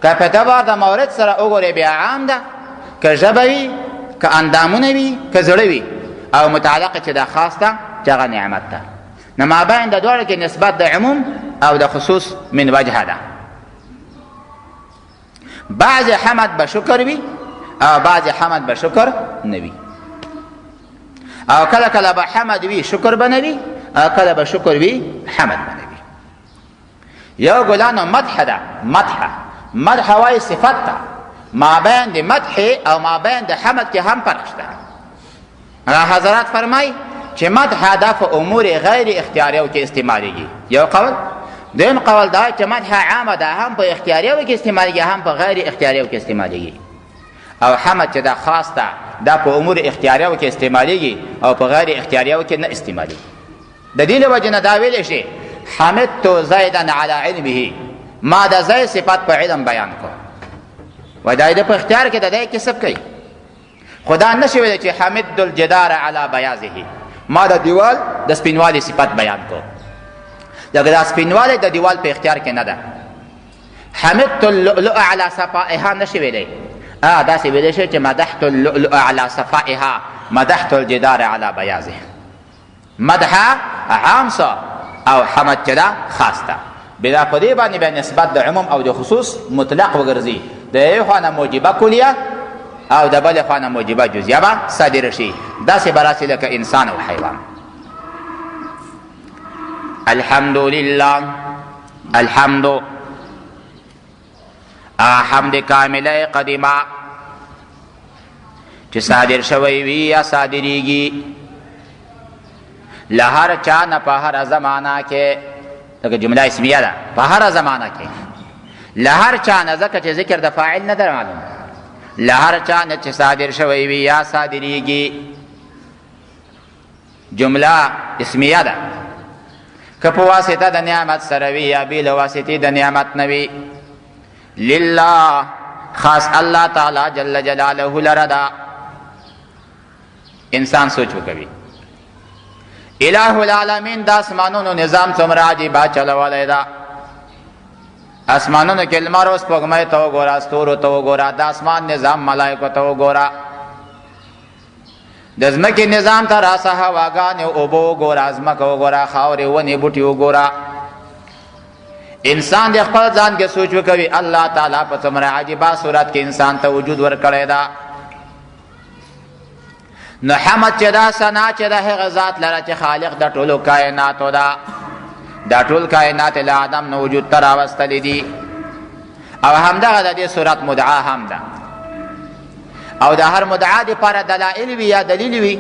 که په اعتبار د مورد سره وګورې بیا عام ده، که ژبه وي، که اندامونه وي، که زړه وي، او متعلق چې دا خاص ده چې هغه نعمت ده. نو مابین د دواړو کې نسبت د عموم او د خصوص من وجه ده. بعض حمد به شکر وي او بعض حمد به شکر نه وي، او کله کله به حمد وي شکر به نه وي، او کله به شکر وي حمد به نه وي. یو ګلانو مدح ده. مدح وایي صفت ده. مابین د مدح او مابین د حمد کې هم فرق شته. حضرات فرمای چې مدح ده په امور غیر اختیاریو کې استعمالیږي. یو قول. دویم قول دا چې مدح عامه ده، هم په اختیاریو کې استعمالیږي هم په غیر اختیاریو کې استعمالیږي. او حمد چې ده خاص ده، دا په امور اختیاریو کې استعمالیږي او په غیر اختیاریو کې نه استعمالیږي. د دې له وجې نه دا ویلی شي حمدت زیدا علی علمه، ما د زید صفت په علم بیان کو. و دا د په اختیار کې د دی کسب کوي. خدا نشي ویلی چې حمدت الجدار علی بیاضه، ما د دیوال د سپینوالي صفت بیان کو. دغه د سپینوالی د دیوال په اختیار کې نه ده. حمدت اللؤلؤ علی صفائها نشي ویلی. داسې ویلی شي چې مدحت اللؤلؤ علی صفائها، مدحت الجدار علی بیاضه. مدح عام سو او حمد چې ده خاص ده. بلا په دې باندې به نسبت د عموم او د خصوص مطلق وګرځي. د یو خوا نه موجبه کلیه او د بل خوا نه موجبه جزیه به صادره شي. داسې به راسي لکه انسان او حیوان. الحمدلله. الحمد حمد کامله قدیمه چې صادر شوی وي یا صادریږي له هر چا نه په هر زمانه کې. دغه جمله اسمیه ده، په هر زمانه کې. له هر چا نه، ځکه چې ذکر د فاعل نه در معلوم. له هر چا نه چې صادر شوی وي یا صادریږي. جمله اسمیه ده، که په واسطه د نعمت سره وي یا بې له واسطې د نعمت نه وي. لله خاص الله تعالی جل جلاله لره ده. انسان سوچ وکوي الہ العالمین د اسمانونو نظام څومره عجیبه چلولی ده. اسمانونو کې لمر او سپوږمۍ ته وګوره، ستورو ته وګوره، د اسمان نظام ملایکو ته وګوره، د ځمکې نظام ته راسه هواګانې اوبه وګوره، ځمکه وګوره، خاورې ونې بوټي وګوره. انسان د خپل ځان کې سوچ وکوي الله تعالی په څومره عجیبه صورت کې انسان ته وجود ورکړی ده. نو حمد چې دا ثنا چې د هغه ذات لره چې خالق د ټولو کائناتو ده. دا ټول کائنات له آدم نه وجود ته راوستلی دي. او همدغه د دې صورت مدعا هم ده. او د هر مدعا دپاره دلایل وي یا دلیل وي.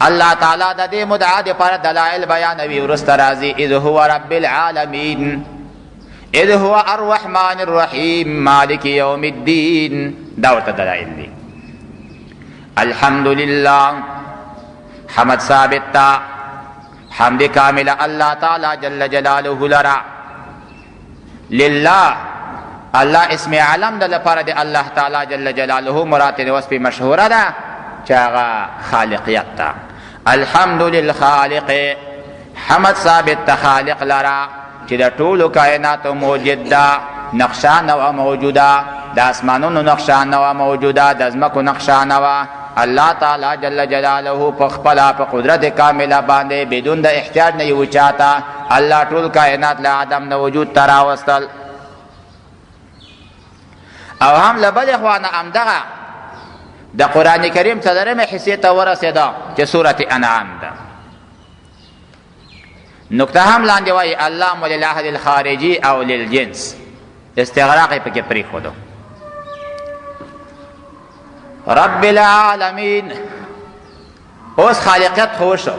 الله تعالی د دې مدعا دپاره دلایل بیانوي. وروسته راځي اذ هو رب العالمین، اذ هو الرحمن الرحیم، مالک یوم الدین. دا ورته دلایل دي. الحمدلله حمد ثابت تا، حمد کامل الله تعالی جل جلاله لرا. لله الله اسم علم د لپاره د الله تعالی جل جلاله مراد د وصف مشهوره ده چې هغه خالقیت ده. الحمد للخالق، حمد ثابت ته خالق لرا چې د ټولو کائناتو موجود ده. نقشه نوه موجوده، د اسمانونو نقشه نوه موجوده، د ځمکو نقشه نوه. الله تعالی جل جلاله په خپله په قدرت کامله باندې بدون د احتیاج نه یو چاته الله ټول کائنات له عدم نه وجود ته راوستل. او هم له بلې خوا نه همدغه د قرآن کریم څلورمې حصې ته ورسېده چې سورة انعام ده. نکته هم لاندې وایي اللام للعهد الخارجي او للجنس. استغراق یې پکې پرېښودو. رب العالمین اوس خالقیت خو وشو،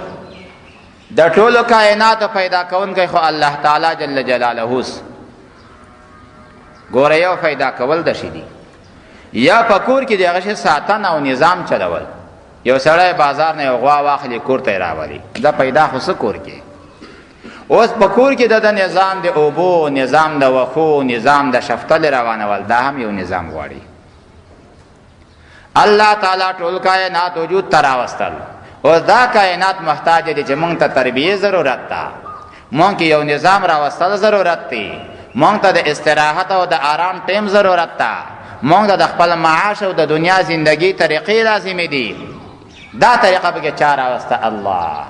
د ټولو کائناتو پیدا کوونکی خو الله تعالی جل جلاله. ګوره یو پیدا کول د شي دي، یا په کور کې د هغه شي ساتنه او نظام چلول. یو سړی بازار نه یو غوا واخلي کور ته یې راولي، دا پیدا خو څه کور کې. اوس په کور کې د نظام د اوبو، نظام د وښو، نظام د شفتل روانول، دا هم یو نظام غواړي. الله تعالی ټول کائنات وجود ته راوستل، اوس دا کائنات محتاج دي چې مونږ ته تربیه ضرورت ده، مونږ کې یو نظام راوستل ضرورت دی، مونږ ته د استراحت او د آرام ټیم ضرورت ده، مونږ ته د خپل معاش او د دنیا زندگی طریقې لازمي دي. دا طریقه پکې چا راوسته؟ الله.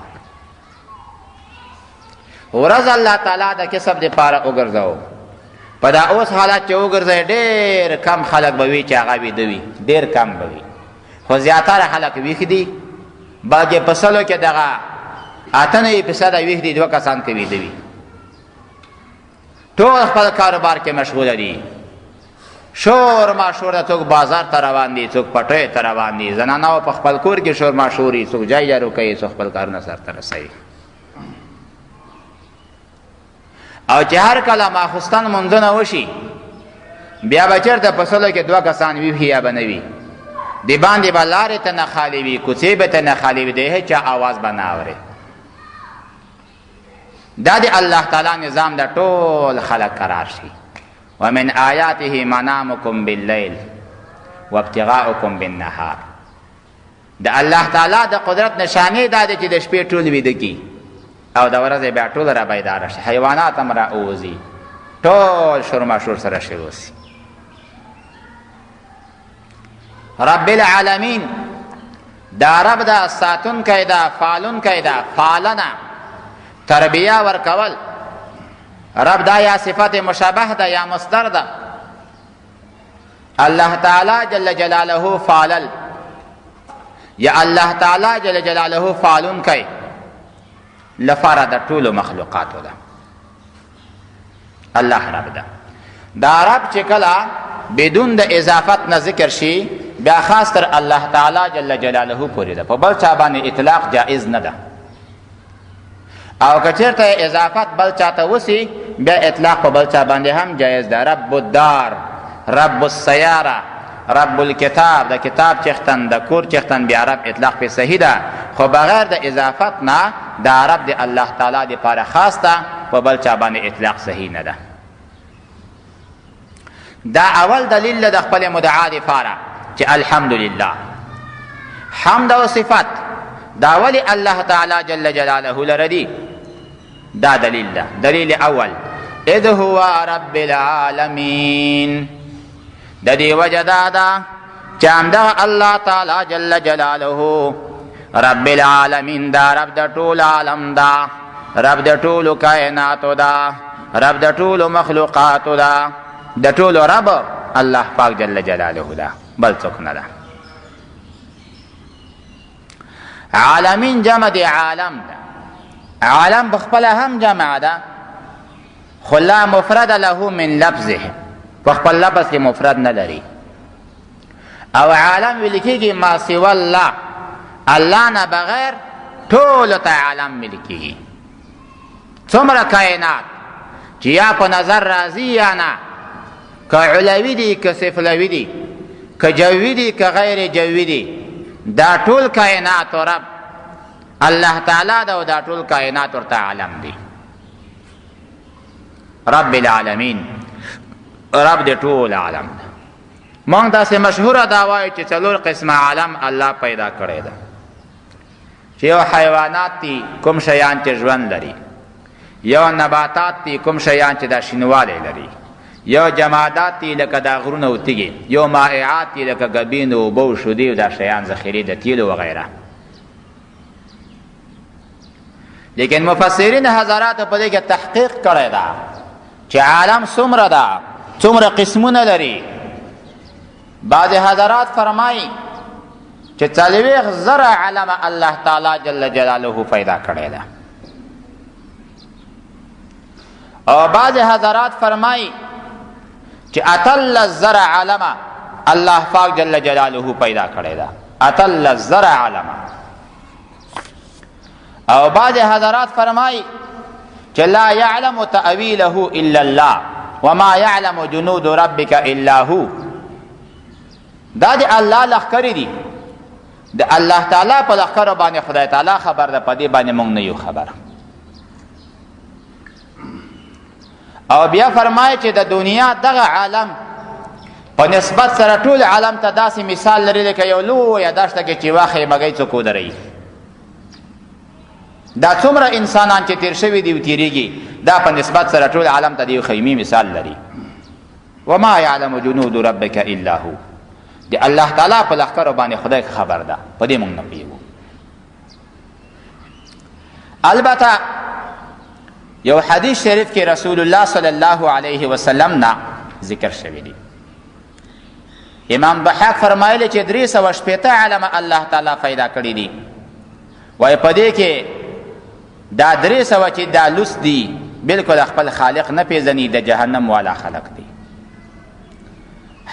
ورځ الله تعالی د کسب دپاره وګرځو. په دا اوس حالات چې وګرځئ ډېر کم خلک به وي چې هغه ویده وي، ډېر کم به وي، خو زیاتره خلک ویښ دي. باقي په سلو کې دغه 98% ویښ دي، 2 کسان کې ویده وي. ټول خپل کاروبار کې مشغوله دي، شور ماشور ده، څوک بازار ته روان دي، څوک پټیو ته روان دي، زنانو په خپل کور کې شور ماشوري، څوک جای جارو کوي، څوک خپل کارونه سرته رسوي. او چې هر کله ماخستن منځونه وشي بیا به چېرته په سلو کې 2 کسان وي یا به نه وي، د باندې به لارې ته نه خالي وي، کوڅې به ته نه خالي وي، د هېچا اواز به نه اورې. دا د الله تعالی نظام د ټول خلق قرار شي. ومن آیاته منامکم باللیل وابتغاؤکم بالنهار. د الله تعالی د قدرت نشانې دا دی چې د شپې ټول ویده کی او د ورځې بیا ټول را بیداره شي، حیوانات هم را اوځي، ټول شورماشور سره شروع شي. رب العالمین دا رب دا ساتونکی دا، فالونکی دا، فالنه تربیه ورکول. رب دا یا صفت مشابه ده یا مصدر ده. الله تعالی جل جلاله فالل یا الله تعالی جل جلاله فالون کوي لپاره د ټولو مخلوقاتو ده. الله رب ده. دا رب چې کله بدون د اضافت نه ذکر شي بیا خاص تر الله تعالی جل جلاله پورې ده، په بل چا باندې اطلاق جائز نه ده. او که چېرته اضافت بل چاته وسي بیا اطلاق په بل چا باندې هم جایز ده. رب الدار، رب السیاره، رب الکتاب، د کتاب چختن، د کور چختن، بیا رب اطلاق په صحیح ده، خو بغیر د اضافت نه دا رب د الله تعالی دپاره خاص ده، په بل چا باندې اطلاق صحیح نه ده. دا اول دلیل د خپل مدعا دپاره چې الحمدلله. حمد او صفت دا ولی الله تعالی جل جلاله لردی. دا دلیل ده. دلیل اول اذ هو رب العالمین. د دې وجه دا ده چې همدغه الله تعالی جل جلاله رب العالمین دا رب د ټول عالم ده، رب د ټولو کائناتو ده، رب د ټولو مخلوقاتو ده، د ټولو رب الله پاک جل جلاله ده، بل څوک نه ده. عالمین جمع دی عالم ده. عالم بخپل هم جمع ده، خو لا مفرد له من لفظه، بخپل لفظ کې مفرد نه لري. او عالم ویل کېږي ما سوى الله، الله نه بغیر ټولو ته عالم ویل کېږي. څومره کائنات چې یا په نظر راځي یا نه، که علوي دي که سفلوي دي، که جوي دي که غیر جوي دي، دا ټول کائنات رب الله تعالی دا او دا ټول کائنات ورته عالم دی. رب العالمین، رب د ټول عالم ده. مونږ داسې مشهوره دا وایو چې 4 قسمه عالم الله پیدا کړی ده. چې یو حیوانات دي کوم شیان چې ژوند لري، یو نباتات دي کوم شیان چې دا شینوالی لري، یو جمادات دي لکه دا غرونه او تیږې، یو مائعات دي لکه ګبین او اوبه او شیدې او دا شیان ذخیرې د تیلو وغیره. لیکن مفسرین حضراتو په دې کې تحقیق کړی ده چې عالم څومره ده، څومره قسمونه لري. بعض حضرات فرمایي چې 40,000 علم الله تعالی جل جلاله پیدا کړی ده. او بعض حضرات فرمایي چې اتل الزرع علما الله پاک جل جلاله پیدا کړی دا اتل الزرع علما. او بعض حضرات فرمای چې لا يعلم تأويله الا الله وما يعلم جنود ربك الا هو. دا د الله لخر دي، د الله تعالی په لخر باندې خدای تعالی خبر ده، په دې باندې مونږ نه یو خبر. او بیا فرمایي چې د دنیا دغه عالم په نسبت سره ټول عالم ته داسې مثال لري لکه یو لویه دښته کې چې واښه مګی څوک ودرئ. دا څومره انسانان چې تیر شوي دي او تیریږي، دا په نسبت سره ټول عالم ته د یو خیمې مثال لري. وما يعلم جنود ربك الا هو. د الله تعالی په لښکرو باندې خدای خبر ده، په دې موږ نه پوهېږو. البته یو حدیث شریف کې رسول الله صلی الله علیه وسلم نه ذکر شوی دی. امام ضحاک فرمایلی چې 380 علمه الله تعالی پیدا کړي دي، وایي په دې کې دا 300 چې دا لوس دي بلکل خپل خالق نه پیژني، د جهنم والا خلق دي.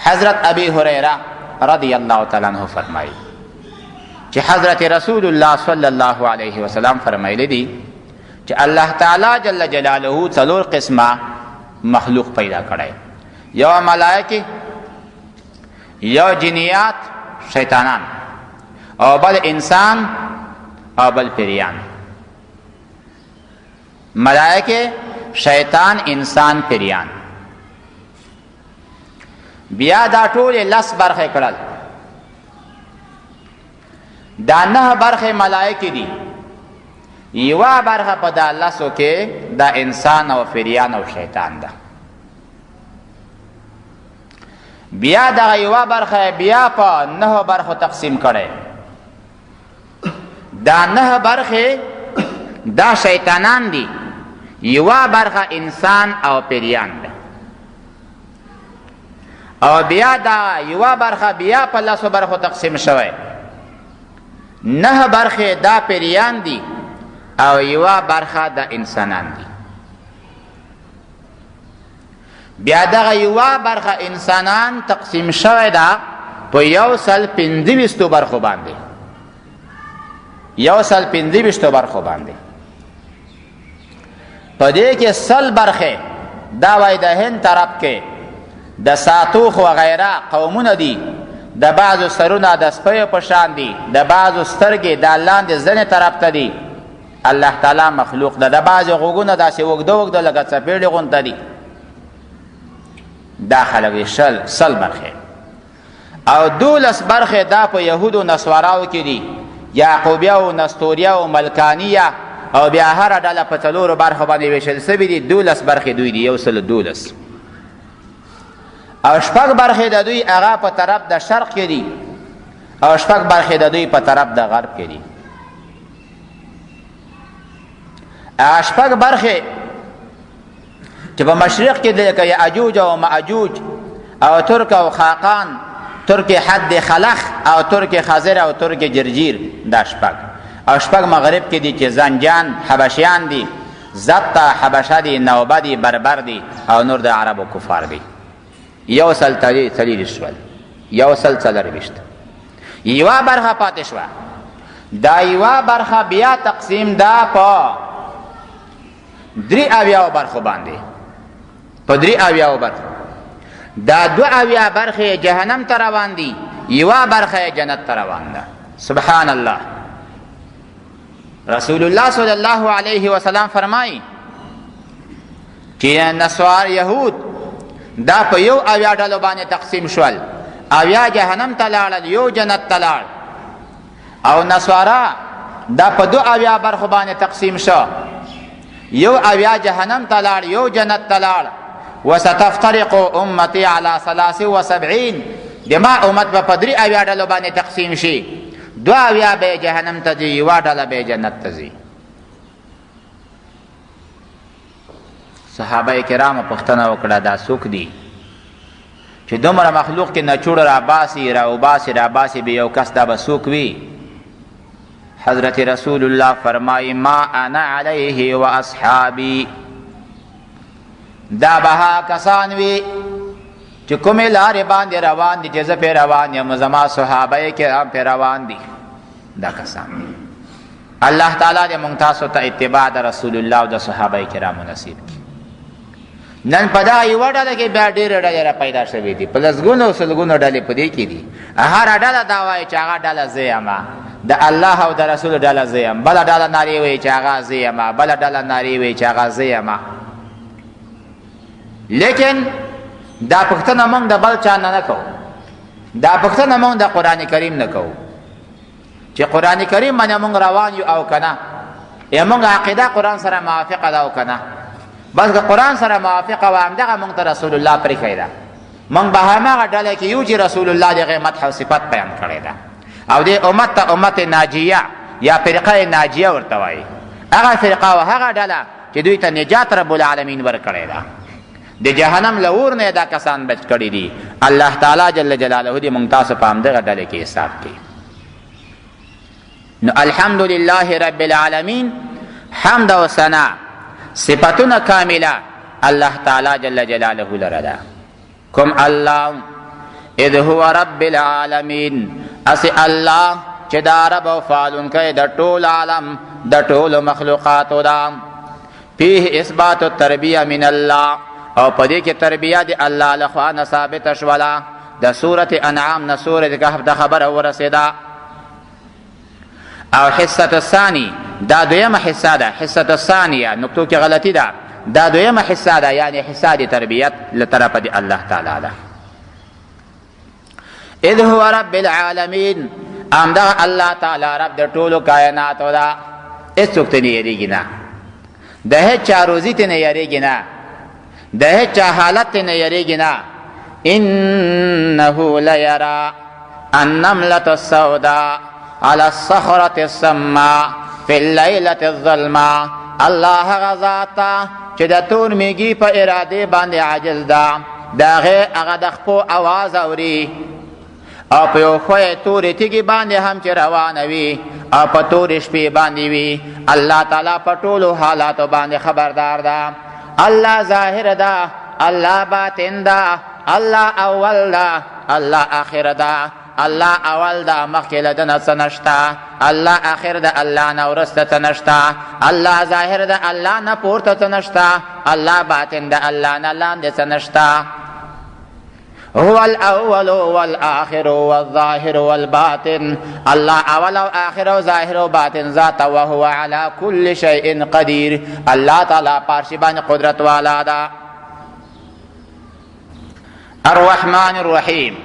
حضرت ابي هريره رضی الله تعالی عنہ فرمایي چې حضرت رسول الله صلی الله علیه وسلم فرمایلی دي چې الله تعالی جل جلاله 4 قسمه مخلوق پیدا کړی، یو ملائکه، یو جنیات شیطانان، او بل انسان، او بل پریان. ملائکه، شیطان، انسان، پریان. بیا دا ټول 10 برخې کړل. دا 9 برخې ملائکه دي، یوه برخه په دا 10 کې دا انسان او پریان او شیطان ده. بیا دا یوه برخه بیا په 9 برخو تقسیم کړي. دا 9 برخې دا شیطانان دي، یوه برخه انسان او پریان ده. او بیا دا یوه برخه بیا په 10 برخو تقسیم شوی. 9 برخې دا پریان دي او یوه برخه دا انسانان دي. بیا دغه یوه برخه انسانان تقسیم شوی ده په 125 برخو باندې. 125 برخو باندې. په دې کې 100 برخې دا وای د هند طرف کې د ساتوخ و غیره قومونه دي، د بعضو سرونه د سپیو په شان دي، د بعضو سترګې د لاندې زنې طرف ته دي، الله تعالی مخلوق ده. د بعضو غوږونه داسې اوږده اوږده لکه څپېړې غونته دي. دا خلک 100 برخې. او 12 برخې دا په یهودو نصواراو کې دي، یعقوبیه او نستوریه او ملکانیه، او بیا هره ډله په 4 برخو باندې ویشل سوي دي. 12 برخې دوی دي، 112. او 4 برخې د دوی هغه په طرف د شرق کې دي، او 4 برخې د دوی په طرف د غرب کې دي. هغه 4 برخې چې په مشرق کې دي لکه یاجوج او ماجوج او ترک او خاقان، ترک حد خلخ او ترک خزر او ترک جرجیر، دا 4. او 4 مغرب کې دي چې زنجان حبشیان دي، زبطه حبشه دي، نوبه دي، بربر دي، او نور د عربو کفار دي. 143 شول، 144. یوه برخه پاتې شوه. دا یوه برخه بیا تقسیم ده په 83 برخو باندې. په 83 برخو. دا 82 برخې جهنم ته روان دي، یوه برخه جنت ته روان ده. سبحان الله. رسول الله صلی الله علیه وسلم فرمایي چې نصوار یهود دا په 80 ډلو باندې تقسیم شول. 80 جهنم ته لاړل، یو جنت ته لاړ. او نصارا دا په 82 برخو باندې تقسیم شو، یو 80 جهنم ته لاړ، یو جنت ته لاړ. وستفترق امتي على 73. دما امت په 83 ډلو باندې تقسیم شي، 82 به جهنم ته ځي، یوه ډله به جنت ته ځي. صحابه کرامو پوښتنه وکړه دا څوک دي چې دومره مخلوق کې نچوړ راباسي راباسي به یو کس دا به څوک وي؟ حضرت رسول الله فرمایي ما انا علیه و اصحابی، دا به کسان وي چې کومې لارې باندې روان دي چې زه پې روان یم زما صحابه کرام پې روان دي دا کسان دي. الله تعالی دې موږ تاسو ته اتباع د رسول الله او د صحابه کرامو نصیب کړي. نن په دغه یوه ډله کې بیا ډېرې ډلې را پیدا شوې دي، په لسګونو او سلګونو ډلې په دې کې دي. هره ډله دا وایي چې هغه ډله زه یم، د الله او د رسول ډله زه یم. بله ډله نارې وایي چې هغه زه یم، بله ډله نارې وایي چې هغه زه یم. لیکن دا پوښتنه موږ د بل چا نه کوو، دا پوښتنه موږ د قرآن کریم نه کوو چې قرآن کریم باندې موږ روان یو او که نه، یا موږ عقیده قرآن سره موافقه ده او که نه. بس که قرآن سره موافقه وه همدغه موږ ته رسول الله پرېښی ده. موږ به هماغه ډله کې یو چې رسول الله د هغې مدح او صفت بیان کړی ده، او دې امت ته امت ناجیه یا فرقه ناجیه ورته وایي. هغه فرقه و هغه ډله چې دوی ته نجات رب العالمین ورکړی ده، د جهنم له اور نه دا کسان بچ کړي دي. الله تعالی جل جلاله دې موږ تاسو په همدغه ډلې کې حساب کړي. نو الحمدلله رب العالمین، حمد و ثنا صفتونه کامله الله تعالی جل جلاله لره ده. کوم الله اذ هو رب العالمین، اسی الله چې دا رب او فالونکی د ټول عالم د ټول مخلوقاتو ده. فيه اثبات التربیه من الله، او پدې کې تربیه د الله لخوا نه ثابته شوله. د سورة انعام نه سورة کهف د خبره ورسېده. او حصة الثانی دا دویمه حصه ده، حصة الثانیه نکتو کې غلطی ده، دا دویمه حصه ده، یعنی حصه د تربیت لطرف د الله تعالی ده. اذ هو رب العالمین، امدغه الله تعالی رب د ټولو کائناتو ده. هیڅوک ته نه یریږي نه، د هیچا روزي ته نه یریږي نه، د هیچا حالت ته نه یریږي نه. انه لیرا النملة السوداء على الصخرة السماء في الليلة الظلماء. الله غزاتا چې د تور میږي په اراده باندې عاجز ده، د هغې هغه د خپو اواز اوري، او په یو ښوی تورې تیږې باندې هم چې روانه وي، او په تورې شپې باندې وي. الله تعالی په ټولو حالاتو باندې خبردار ده. الله ظاهر ده، الله باطن ده، الله اول ده، الله آخر ده. الله اول ده مخکې له ده نه څه نشته، الله آخر ده الله نه وروسته څه نشته، الله ظاهر ده الله نه پورته څه نشته، الله باطن ده الله نه لاندې څه نشته. هو الاول والآخر والظاهر والباطن، الله اول او آخر او ظاهر او باطن ذات، وهو على كل شيء قدير. الله تعالی پارشی باندې قدرت والا ده. الرحمن الرحیم،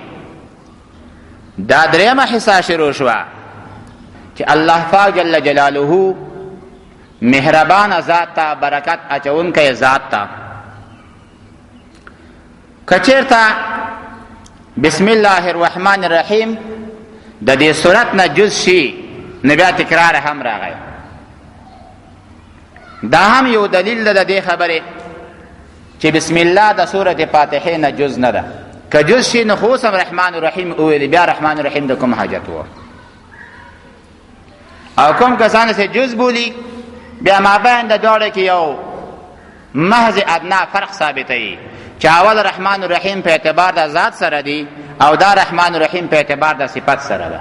دا دریمه حصہ شروع شوه چې الله پاک جل جلاله مهربان ذات ته، برکت اچونکی ذات ته. کچیرته بسم الله الرحمن الرحیم د دې صورت نه جز شي، نو بیا تکرار هم راغی. دا هم یو دلیل ده د دې خبرې چې بسم الله د سورة فاتحې نه جز نه ده. که جز شي نو خو اوس هم رحمان الرحیم وویلې، بیا رحمان الرحیم د کوم حاجت و؟ او کوم کسان چې جز بولي، بیا مابین د دواړو کې یو محض ادنا فرق ثابتوي چې اول رحمان الرحیم په اعتبار د ذات سره دی، او دا رحمان الرحیم په اعتبار د صفت سره ده.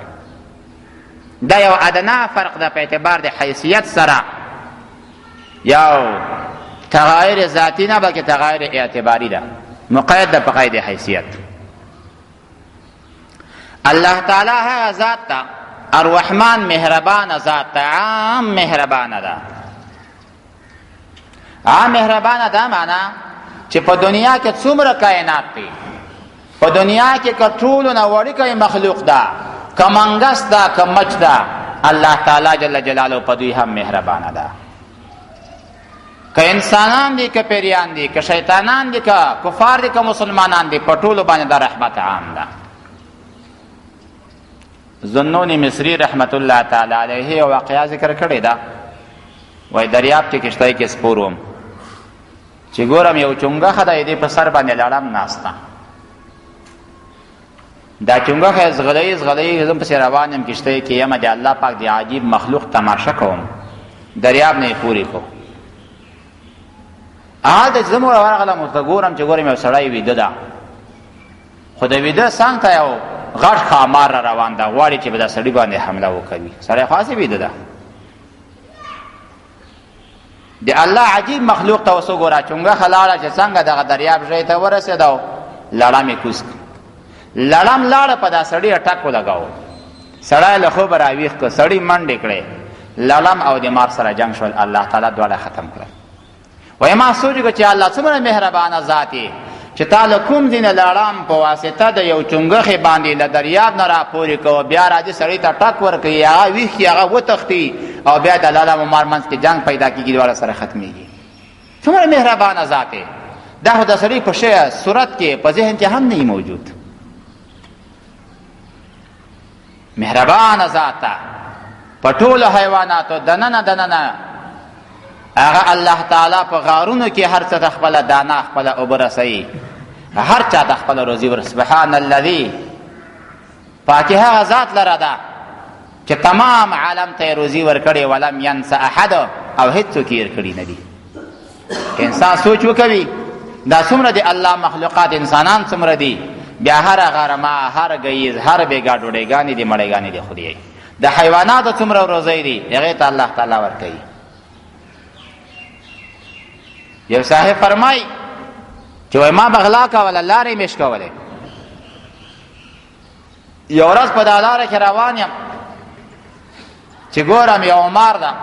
دا یو ادنا فرق ده په اعتبار د حیثیت سره، یو تغایر ذاتی نه بلکې تغایر اعتباری ده، مقید ده په قید حیثیت. الله تعالی هغه ذات ته الرحمن مهربان ذات ته، عام مهربانه ده. عام مهربانه ده معنا چې په دنیا کې څومره کائنات دي، په دنیا کې که ټولو نه وړوکی مخلوق ده، که منګس ده که مچ ده، الله تعالی جل جلاله په دوی هم مهربانه ده. که انسانان دي که پیریان دي که شیطانان دي که کفار دي که مسلمانان دي، په ټولو باندې دا رحمت عام ده. ذنون مصری رحمت الله تعالی علیه یو واقعه ذکر کړې ده. وای دریاب کې کشتۍ کې سپوروم چې ګورم یو چونګښه ده، دې په سر باندې لړم ناسته. دا چونګښه زغلی زغلی زم پسې روان یم کشتۍ کې یم، د الله پاک دی عجیب مخلوق تماشا کوم، دریاب نه یې پورې کو. هلته چې زه مو ورغلم ورته ګورم چې ګورم یو سړی ویده ده، خو د ویده څنګ ته یو غټ ښامار را روان ده، غواړي چې به دا سړي باندې حمله وکوي. سړی خو هسې ویده ده. د الله عجیب مخلوق ته اوس وګوره، چونګښه لاړه چې څنګه دغه دریاب ژۍ ته ورسېده او لړم یې کوز کړ. لړم لاړه په دا سړي اټک ولګاوه. سړی له خوبه راویښ کړ، سړي منډې کړې. لړم او د مار سره جنګ شول، الله تعالی دواړه ختم کړل. وایي ما سوچ وکړ چې الله څومره مهربانه ذات یې چې تا له کوم ځای نه لړم په واسطه د یو چونګښې باندې له دریاب نه راپورې کوه، بیا راځي سړي ته ټک ورکوي، هغه ویښ کړي، هغه وتښتي او بیا د لړم او مار منځ کې جنګ پیدا کېږي، دواړه سره ختمېږي. څومره مهربانه ذات یې. دا خو د سړي په شی صورت کې په ذهن کې هم نه موجود. مهربانه ذات په ټولو حیواناتو دننه هغه الله تعالی په غارونو کې هر څه ته خپله دانه خپله اوبه رسوي، هر چا ته خپله روزي ور. سبحان الذي، پاکي هغه ذات لره ده چې تمام عالم ته روزي ورکړې، ولم ینس احد، او هیڅوک یې هېر کړي نه دي. که انسان سوچ وکوي دا څومره د الله مخلوقات، انسانان څومره دي، بیا هر غرمه، هر گیز، هر بیګا ډوډۍ دي، مړۍ دي. خو دی د حیواناتو څومره روزۍ دي، هغې ته الله تعالی ورکوي. یو صاحب فرمای چې وای ما بغلا کوله، لارې مې شکولې. یو ورځ په دا لاره کې روان یم چې ګورم یو مار ده،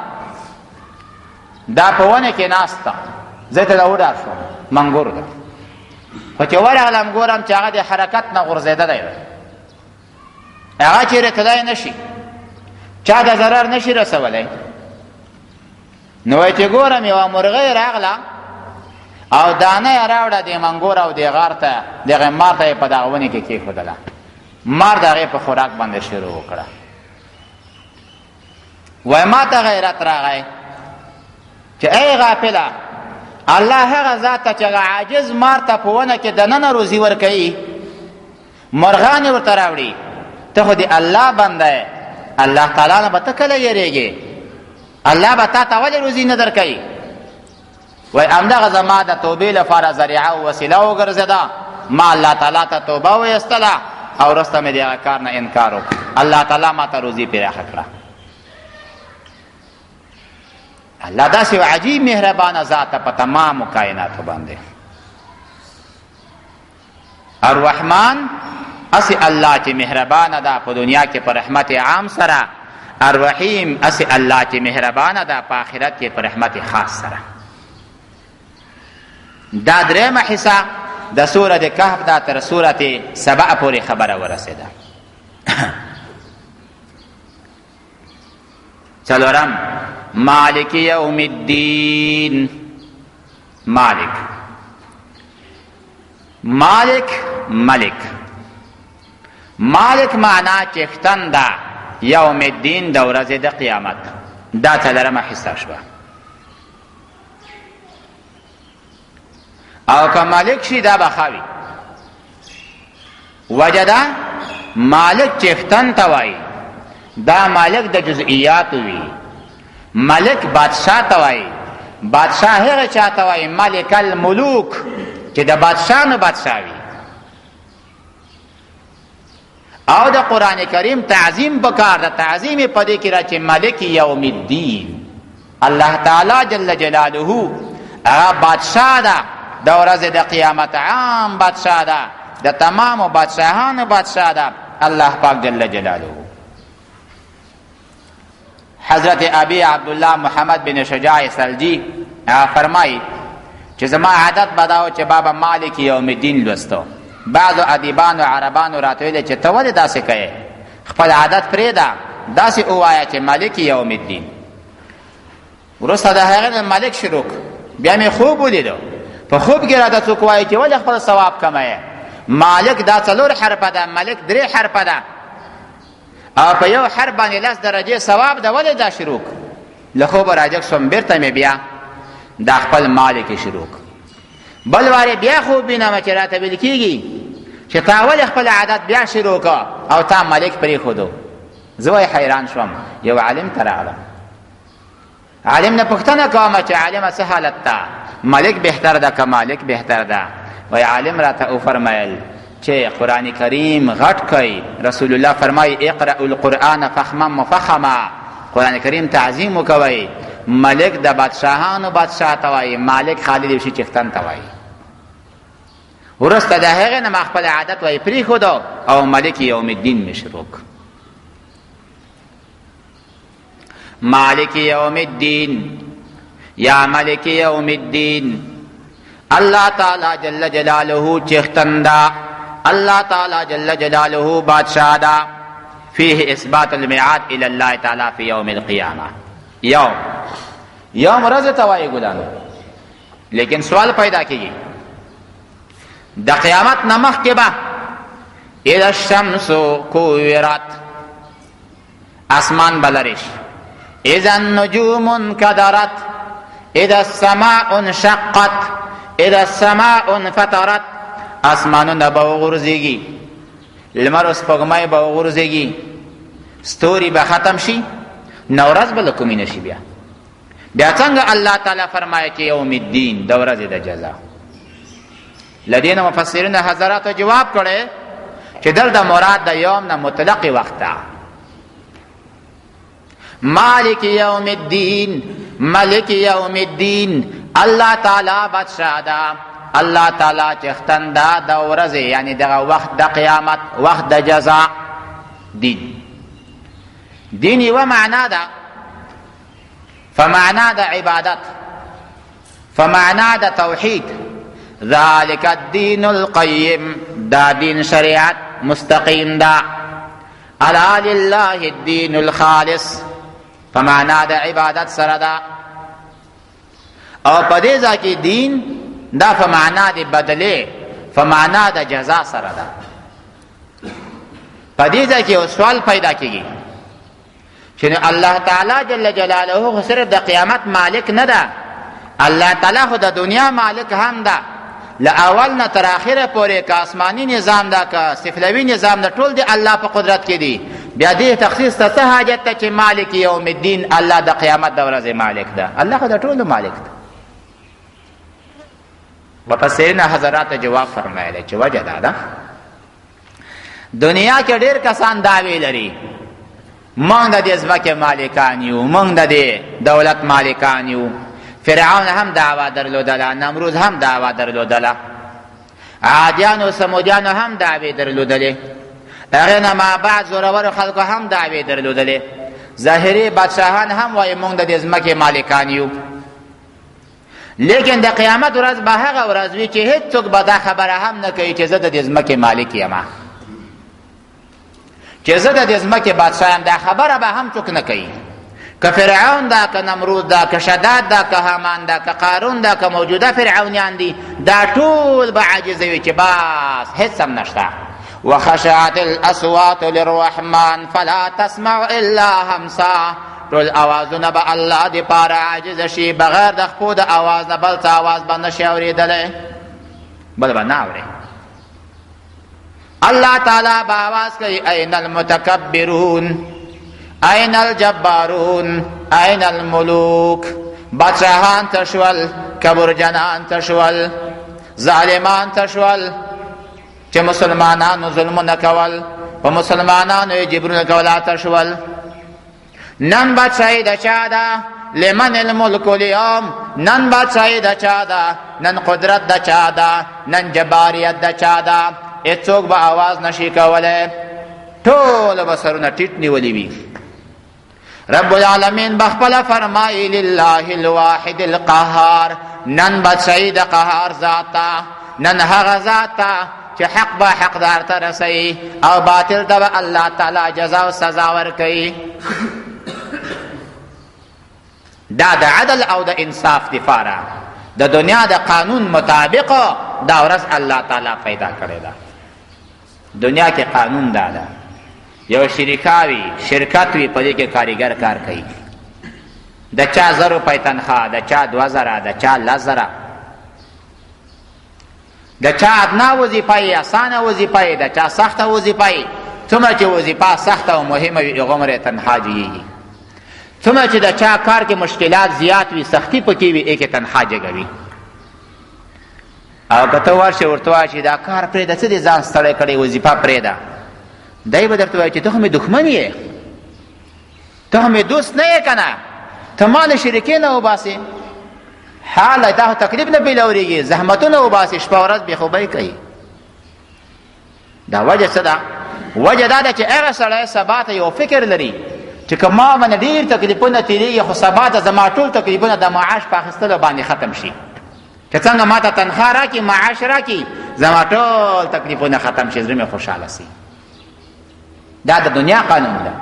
دا په ونه کې ناست ده. زه ته راوډار شوم، منګور ده. خو چې ورغلم ګورم چې هغه د حرکت نه غورځېده دی، هغه چېرې تللی نه شي، چا ته ضرر نه شي رسولی. نو وایي چې ګورم یوه مرغۍ راغله او دانه یې راوړه د منګور او د غار ته، دغه مار ته یې په دغه ونې کې کېښودله. مار د هغې په خوراک باندې شروع وکړه. وایي ما ته غیرت راغی چې ای غافله، الله هغه ذات ته چې هغه عاجز مار ته په ونه کې دننه روزي ورکوي، مرغان یې ورته راوړي، ته خو د الله بنده یې، الله تعالی نه به ته کله یېرېږې؟ الله به تا ته ولې روزي نه درکوي؟ وایي همدغه زما د توبې لپاره ذریعه او وسیله وګرځېده. ما الله تعالی ته توبه ویستله او وروسته مې د هغه کار نه انکار وکړ. الله تعالی ما ته روزي پراخه کړه. الله داسې یو عجیب مهربانه ذات په تمامو کائناتو باندې. الرحمن اسی الله چې مهربانه ده په دنیا کې په رحمت عام سره، الرحیم اسی الله چې مهربانه ده په آخرت کې په رحمت خاص سره. دا درېمه حصہ د سورة کهف دا تر سورة سبع پورې خبره ورسېده. څلورم مالک یوم الدین. مالک ملک. مالک معنا چښتن ده، یوم الدین د ورځې د قیامت. دا څلورمه حصہ شوه. او که مالک شي دا به ښه وي. وجه ده مالک چښتن ته وایي، دا مالک د جزئیاتو وي. ملک بادشاہ ته وایي. بادشاہ هغه چا ته وایي ملک الملوک چې د بادشاہ نه بادشاہ وي. او د قرآن کریم تعظیم پکار ده. تعظیم په دې کې را چې مالک یوم الدین، الله تعالی جل جلاله هغه بادشاہ ده د ورځې د قیامت، عام بادشاہ ده، د تمامو بادشاهانو بادشاہ ده الله پاک جل جلاله. حضرت ابی عبدالله محمد بن شجاع سلجی فرمایی چې زما عادت بداو چې بابا مالک یوم الدین لوستو. بعضو ادیبانو عربانو راته ویل چې ته ولې داسې کوې، خپل عادت پرېږده، داسې ووایه چې مالک یوم الدین. وروسته د هغې نه مالک شروع بیا مې خوب ولیدو. په خوب کې راته څوک وایي چې ولې خپل ثواب کموې. مالک دا 4 حرفه ده، ملک 3 حرفه ده، او په یو حرف باندې 10 درجې ثواب ده. ولې دا شروع؟ له خوبه راجګ شوم، بیرته مې بیا دا خپل مالک شروع. بل وارې بیا خوب وینم چې راته ویل کېږي چې تا ولې خپل عادت بیا شروع که او تا ملک پرېښودو. زه وایي حیران شوم. یو عالم ته راغلم، عالم نه پوښتنه کوم چې عالمه څه حالت ده، ملک بهتر ده که مالک بهتر ده؟ وایي عالم راته وفرمیل چې قرآن کریم غټ کوي. رسول الله فرمایي اقرأوا القرآن فخما مفخما، قرآن کریم تعظیم وکوي. ملک د بادشاهانو بادشاه ته وایي، مالک خالد وشي چښتن ته وایي. ورسته د هغې نه ما خپل عادت وایي پرېښودو او ملک یوم الدین مې شروع کړ. مالک یوم الدین یا ملک یوم الدین، اللہ تعالی جل جلالہ چختن دا، اللہ تعالی جل جلالہ بادشاہ دا. فیہ اثبات المعاد الى اللہ تعالی فی یوم القیامہ. یوم رض توائی گلانو، لیکن سوال پیدا کیگی دا قیامت نمخ کے با اذا الشمس کوورت، آسمان بلرش، اذا النجوم انکدرت، اذا السماء انشقت، اذا السماء انفطرت، آسمانونه به وغورځېږي، لمر او سپوږمۍ به وغورځېږي، ستوري به ختم شي، نو ورځ به له کومې نه شي. بیا څنګه الله تعالی فرمایي چې یوم الدین د ورځې د جزا. له دې نه مفسرینو حضراتو جواب کړی چې دلته مراد د یوم نه مطلق وخت ده. مالک یوم الدین، ملک یوم الدین، اللہ تعالی بادشاہ دا، اللہ تعالی چختن دا د ورځې، یعنی دغه وخت د قیامت، وخت د جزا. دین دین یوه معنا ده، فمعنا د عبادت، فمعنا د توحید. ذالک الدین القیم، دا دین شریعت مستقیم دا. الا لله الدین الخالص، فمعنا د عبادت سره ده. او په دې ځای کې دین دا فمعنا د بدلې، فمعنا د جزا سره ده. په دې ځای کې یو سوال پیدا کیږي چې الله تعالی جل جلاله خو صرف د قیامت مالک نه ده، الله تعالی خو د دنیا مالک هم ده. له اول نه تر اخره پورې که آسماني نظام ده که سفلوي نظام ده، ټول د الله په قدرت کې دي. بیا دې تخصیص ته څه حاجت ته چې مالک یوم الدین الله د قیامت د ورځې مالک ده؟ الله خو د ټولو مالک ده. مفسرین حضرات جواب فرمایلی چې وجه دا ده، دنیا کې ډېر کسان دعوې لري موږ د دې ځمکې مالکان یو، موږ د دې دولت مالکان یو. فرعون هم دعوا درلودله، نمرود هم دعوا درلودله، عادیان و سمودیان هم دعوې درلودلې، هغې نه ما بعد زورورو خلکو هم دعوې درلودلې. ظاهري بادشاهان هم وایي موږ د دې ځمکې مالکان یو. لیکن د قیامت ورځ به هغه ورځ وي چې هیڅوک به دا خبره هم نه کوي چې زه د دې ځمکې مالک یم، چې زه د دې ځمکې بادشاه یم. دا خبره به هم څوک نه کوي، که فرعون دا، که نمرود دا، که شداد دا، که هامان دا، که قارون دا، که موجوده فرعونیان دي، دا ټول به عاجزه وي چې بس هیڅ هم نشته. وخشعت الاصوات للرحمن فلا تسمع الا همسا، ټول اوازونه به الله د پاره عاجز شي، بغیر د خپو د اواز نه بل څه اواز به نشي اورېدلی، بل به نه اورې. الله تعالی به آواز کوي این المتکبرون، این الجبارون، این الملوک. بادشاهان تشول، کبرجنان تشول، ظالمان تشول چې مسلمانانو ظلمونه کول، په مسلمانانو یې جبرونه کول تشول. نن بادشاهی د چا ده؟ لمن الملک اليوم. نن بادشاهی د چا ده؟ نن قدرت د چا ده؟ نن جباریت د چا ده؟ هیڅوک به آواز نشي کولی، ټول به سرونه ټیټ نیولي وي. رب العالمین بخپله فرمایي لله الواحد القهار، نن بادشاهی د قهار ذات ته، نن هغه ذات ته چې حق به حقدار ته رسوي او باطل ته به الله تعالی جزا او سزا ورکوي. دا د عدل او د انصاف دپاره د دنیا د قانون مطابق دا ورځ الله تعالی پیدا کړې ده. دنیا کې قانون دا ده، یو شرکاوي شرکت وي، په دې کې کاریګر کار کوي، د چا 1000 روپۍ تنخواه، د چا 2000، د چا 10,000، د چا ادنا وظیفه اسانه وظیفه، د چا سخته وظیفه. څومره چې وظیفه سخته او مهمه وي هغومره تنخواه جګېږي، څومره چې د چا کار کې مشکلات زیات وي، سختی پکې وي، یې کې تنخواه جګوي. او که ته ورشې ورته وایې چې دا کار پرېږده څه دې ځان ستړی کړی وظیفه پرېږده دی به درته وایي چې ته خو مې دښمن یې ته خو مې دوست نه یې که نه ته ما له شریکې نه وباسې حاله تا خو تکلیف نه پیلورېږي زحمتونه وباسې شپه ورځ بېخوبۍ کوي دا وجه څه ده وجه دا ده چې هغه سړی سبا ته یو فکر لري چې که ما باندې ډېر تکلیفونه تېرېږي خو سبا ته زما ټول تکلیفونه د معاش په اخیستلو باندې ختم شي چې څنګه ما ته تنخوا راکړي معاش راکړي زما ټول تکلیفونه ختم شي زړه مې خوشحاله سي دا د دنیا قانون ده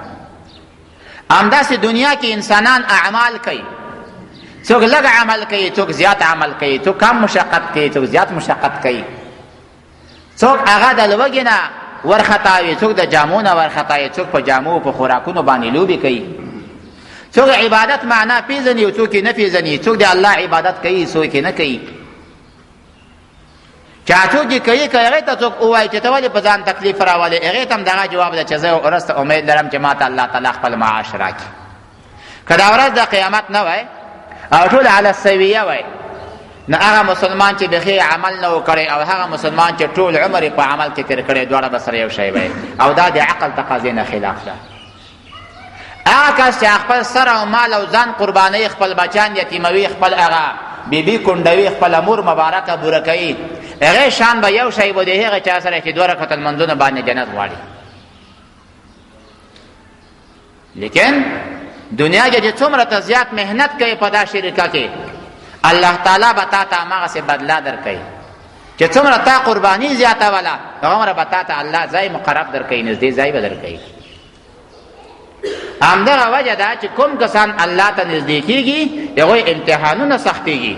همداسې دنیا کې انسانان اعمال کوي څوک لږ عمل کوي څوک زیات عمل کوي څوک کم مشقت کوي څوک زیات مشقت کوي څوک هغه د لوږې نه ورخطاوي څوک د جامو نه ورخطاوي څوک په جامو په خوراکونو باندې لوبې کوي څوک عبادت معنا پیژني او څوک یې نه پیژني څوک د الله عبادت کوي څوک یې نه کوي چا څوک یې کوي که هغې ته څوک ووایي چې ته ولې په ځان تکلیف راولې هغې ته هم دغه جواب ده چې زه ورځ ته امید لرم چې ما ته الله تعالی خپل معاش راکړي که دا ورځ د قیامت نه وای او ټول علی السویه وای نه هغه مسلمان چې بخیر عمل نه وکړي او هغه مسلمان چې ټول عمر په عمل کې تیر کړی دواړه به سره یو شی وای او دا د عقل تقاضې نه خلاف ده هغه کس چې خپل سر او مال او ځان قربانوي خپل بچان یتیموي خپل هغه بیبي کونډوي خپله مور مبارکه بوره کوي هغې شان به یو شی به د هغه چا سره چې 2 رکعت لمونځونه باندې جنت غواړي لیکن دنیا کې چې څومره ته زیات محنت کوي په دا شرکه کې الله تعالی به تا ته هماغسې بدله درکوي چې څومره تا قرباني زیاتوله هغومره به تا ته الله ځای مقرب درکوي نږدې ځای به درکوي همدغه وجه ده چې کوم کسان الله ته نږدې کېږي هغوی امتحانونه سختېږي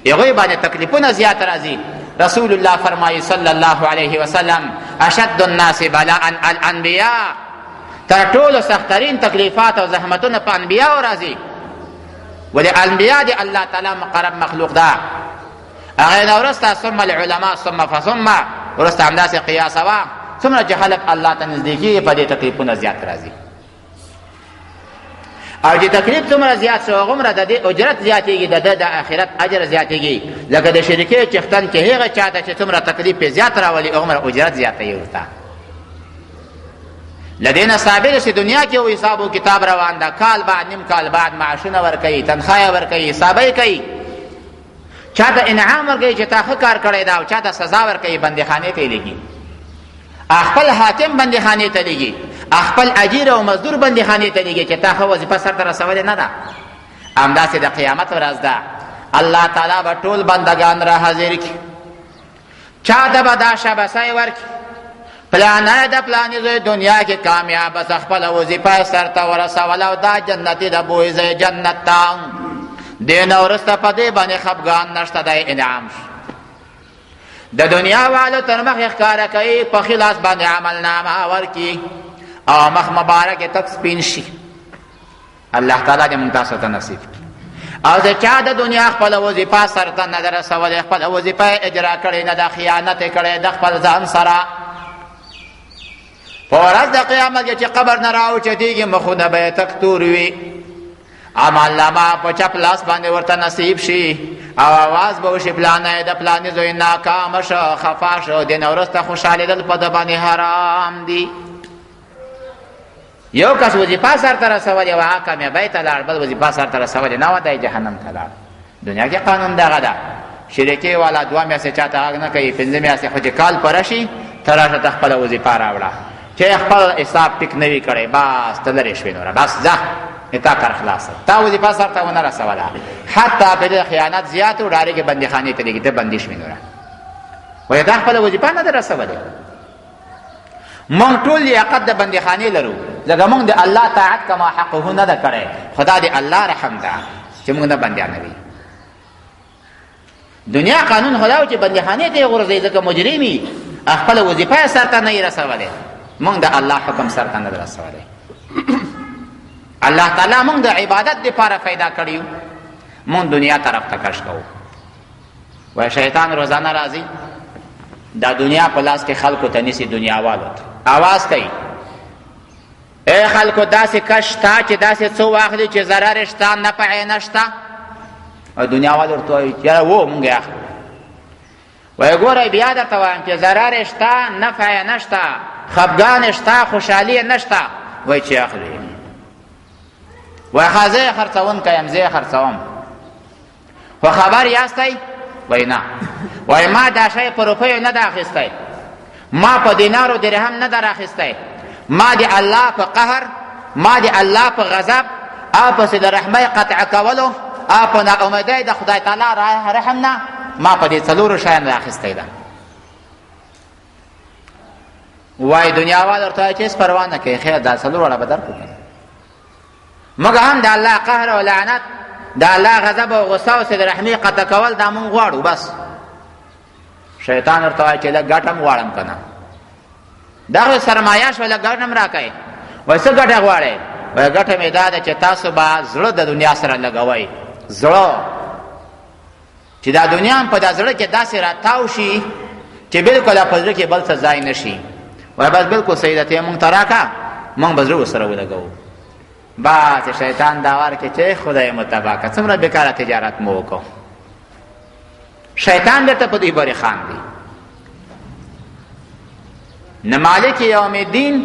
هغوی باندې تکلیفونه زیات راځي رسول الله فرمایي صلی الله علیه وسلم اشد الناس بلاء الانبیاء تر ټولو سختترین تکلیفات او زحمتونه په انبیاو راځي ولې انبیا د الله تعالی مقرب مخلوق ده هغې نه وروسته ثم العلماء ثم فثم وروسته همداسې قیاسوه څومره چې خلک الله ته نږدې کېږي په دې تکلیفونه زیات راځي او چې تکلیف څومره زیات شو هغومره د دې اجرت زیاتېږي د ده د آخرت اجر زیاتېږي لکه د شریکې چښتن چې هغه چا ته چې څومره تکلیف پې زیات راولي هغومره اجرت زیاتوي ورته له دې نه ثابت چې دنیا کې یو حساب و کتاب روان ده کال بعد نیم کال بعد معاشونه ورکوي تنخواه یې ورکوي حسابه یې کوي چا ته انعام ورکوي چې تا ښه کار کړی ده او چا ته سزا ورکوي بندیخانې ته یې لېږي خپل حاکم بندیخانې ته لېږي خپل اجیر او مزدور بندیخانې ته لېږي چې تا ښه وظیفه سرته رسولې نه ده همداسې د قیامت ورځ ده الله تعالی به ټول بندګان را حاضر کړي چا ته به دا شاباسۍ ورکړي پلانه د پلانې زوی دنیا کې کامیاب بس خپله وظیفه سرته ورسوله او دا جنتي د بوی ځای جنت ته دې نه وروسته په دې باندې خفګان نشته دی انعام د دنیا والو تر مخ یې ښکاره کوي په خلاص باندې عملنامه ورکړي او مخ مبارک تک سپین شي الله تعالی دې موږ تاسو ته نصیب او د چا د دنیا خپله وظیفه سرته نه ده رسولې خپله وظیفه اجرا کړې نه ده خیانت یې کړی د خپل ځان سره په ورځ د قیامت کې چې قبر نه راوچتېږي مخونه به یې تک تور وي عملنامه په چپ لاس باندې ورته نصیب شي او آواز به وشي پلانه د پلانې زوی ناکامه شو خفا شو دې نه وروسته خوشحالېدل په ده باندې حرام دي یو کس وظیفه سرته رسولې وه هغه کامیابۍ ته لاړ بل وظیفه سرته رسولې نه وه دی جهنم ته لاړ دنیا کې قانون دغه ده شریکې والا 2 میاشتې چاته غږ نه کوي 5 میاشتې خو چې کال پوره شي ته راشه ته خپله وظیفه راوړه چې خپل حساب ټیک نه وي کړی بس ته لرې شوې نوره بس ځه تا کار خلاصه تا وظیفه سرته ونه رسوله حتی په دې خیانت زیات و ډارې کې بندیخانې ته لېږي ته بندي شوې نوره وایي تا خپله وظیفه نه ده رسولې مونږ ټول لیاقت د بندیخانې لرو ځکه مونږ د الله طاعت کما حقه نه ده کړی خدا د الله رحم ده چې مونږ نه بندیان وي دنیا قانون خدا و چې بندیخانې ته یې غورځوي ځکه مجرمي خپله وظیفه یې سرته نه یې رسولې مونږ د الله حکم سرته نه ده رسولی الله تعالی مونږ د عبادت دپاره پیدا کړي مونږ دنیا طرف ته کش کوو وایي شیطان روزانه راځي دا دنیا په لاس کې خلکو ته نیسي دنیاوالو ته آواز کوي ای خلکو داسې کش شته چې داسې څه واخلي چې ضرر شته نفع یې نشته او دنیاوال ورته وایي یاره و مونږ یې اخلو وای ګوره بیا درته وایم چې ضرر شته نفع نشته خفګان شته خوشحالي نشته. وای چې اخلي وای خازه خرڅون کایم زه خرڅوم خو خبر یاستئ؟ وای نه. وای ما دا شی په روپیو نه ده اخیستی، ما په دینارو درهم نه ده راخیستی، ما د الله په قهر، ما د الله په غضب او پسې د رحمۍ قطع کولو او په ناامیدۍ د خدای تعالی رحم نه ما په دې څلورو شیانو راخیستی ده. وای دنیاوال ورته وایي چې هېڅ پروا نه کوي، خیر دا څلور واړه به درکړو موږ هم د الله قهر او لعنت، د الله غضب او غصه او د رحمۍ قطع کول دا مونږ غواړو بس. شیطان ورته وایي چې لږ ګټه هم غواړم که نه، دغه سرمایه شوه لږ ګټه هم راکوئ. وایي څه ګټه غواړئ؟ وایي ګټه مې دا ده چې تاسو به زړه د دنیا سره لګوئ، زړه چې دا دنیا هم په دا زړه کې داسې راتاو شي چې بلکل په زړه کې بل څه ځای نه شي. وایي بس بلکل صحیح ده، ته مونږ ته راکړه مونږ به زړه ورسره ولګوو. بس شیطان دا ورکړي چې خدای مو تباه کړه، څومره بېکاره تجارت مو وکړو. شیطان بیرته په دوی بارې خاندي. نه مالک یوم الدین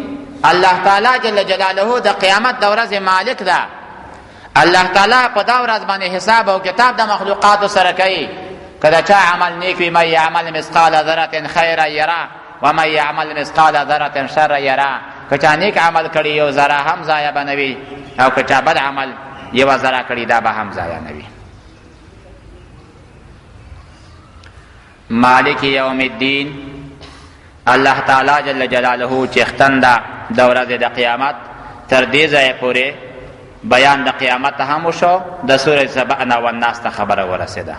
الله تعالی جل جلاله د قیامت د ورځې مالک ده. الله تعالی په دا ورځ باندې حساب او کتاب د مخلوقاتو سره کوي. که د چا عمل نیک وي من یعمل مثقال ذرة خیرا یره ومن یعمل مثقال ذرة شر یره. که چا نیک عمل کړي یو ذره هم ضایع به نه وي، او که چا بد عمل یوه ذره کړي دا به هم ضایع نه وي. مالک یوم الدین الله تعالی جل جلاله چې ختن ده د ورځې د قیامت تر دې ځایه پورې بیان د قیامت هم وشو، د سورې سبأ نه والناس ته خبره ورسېده.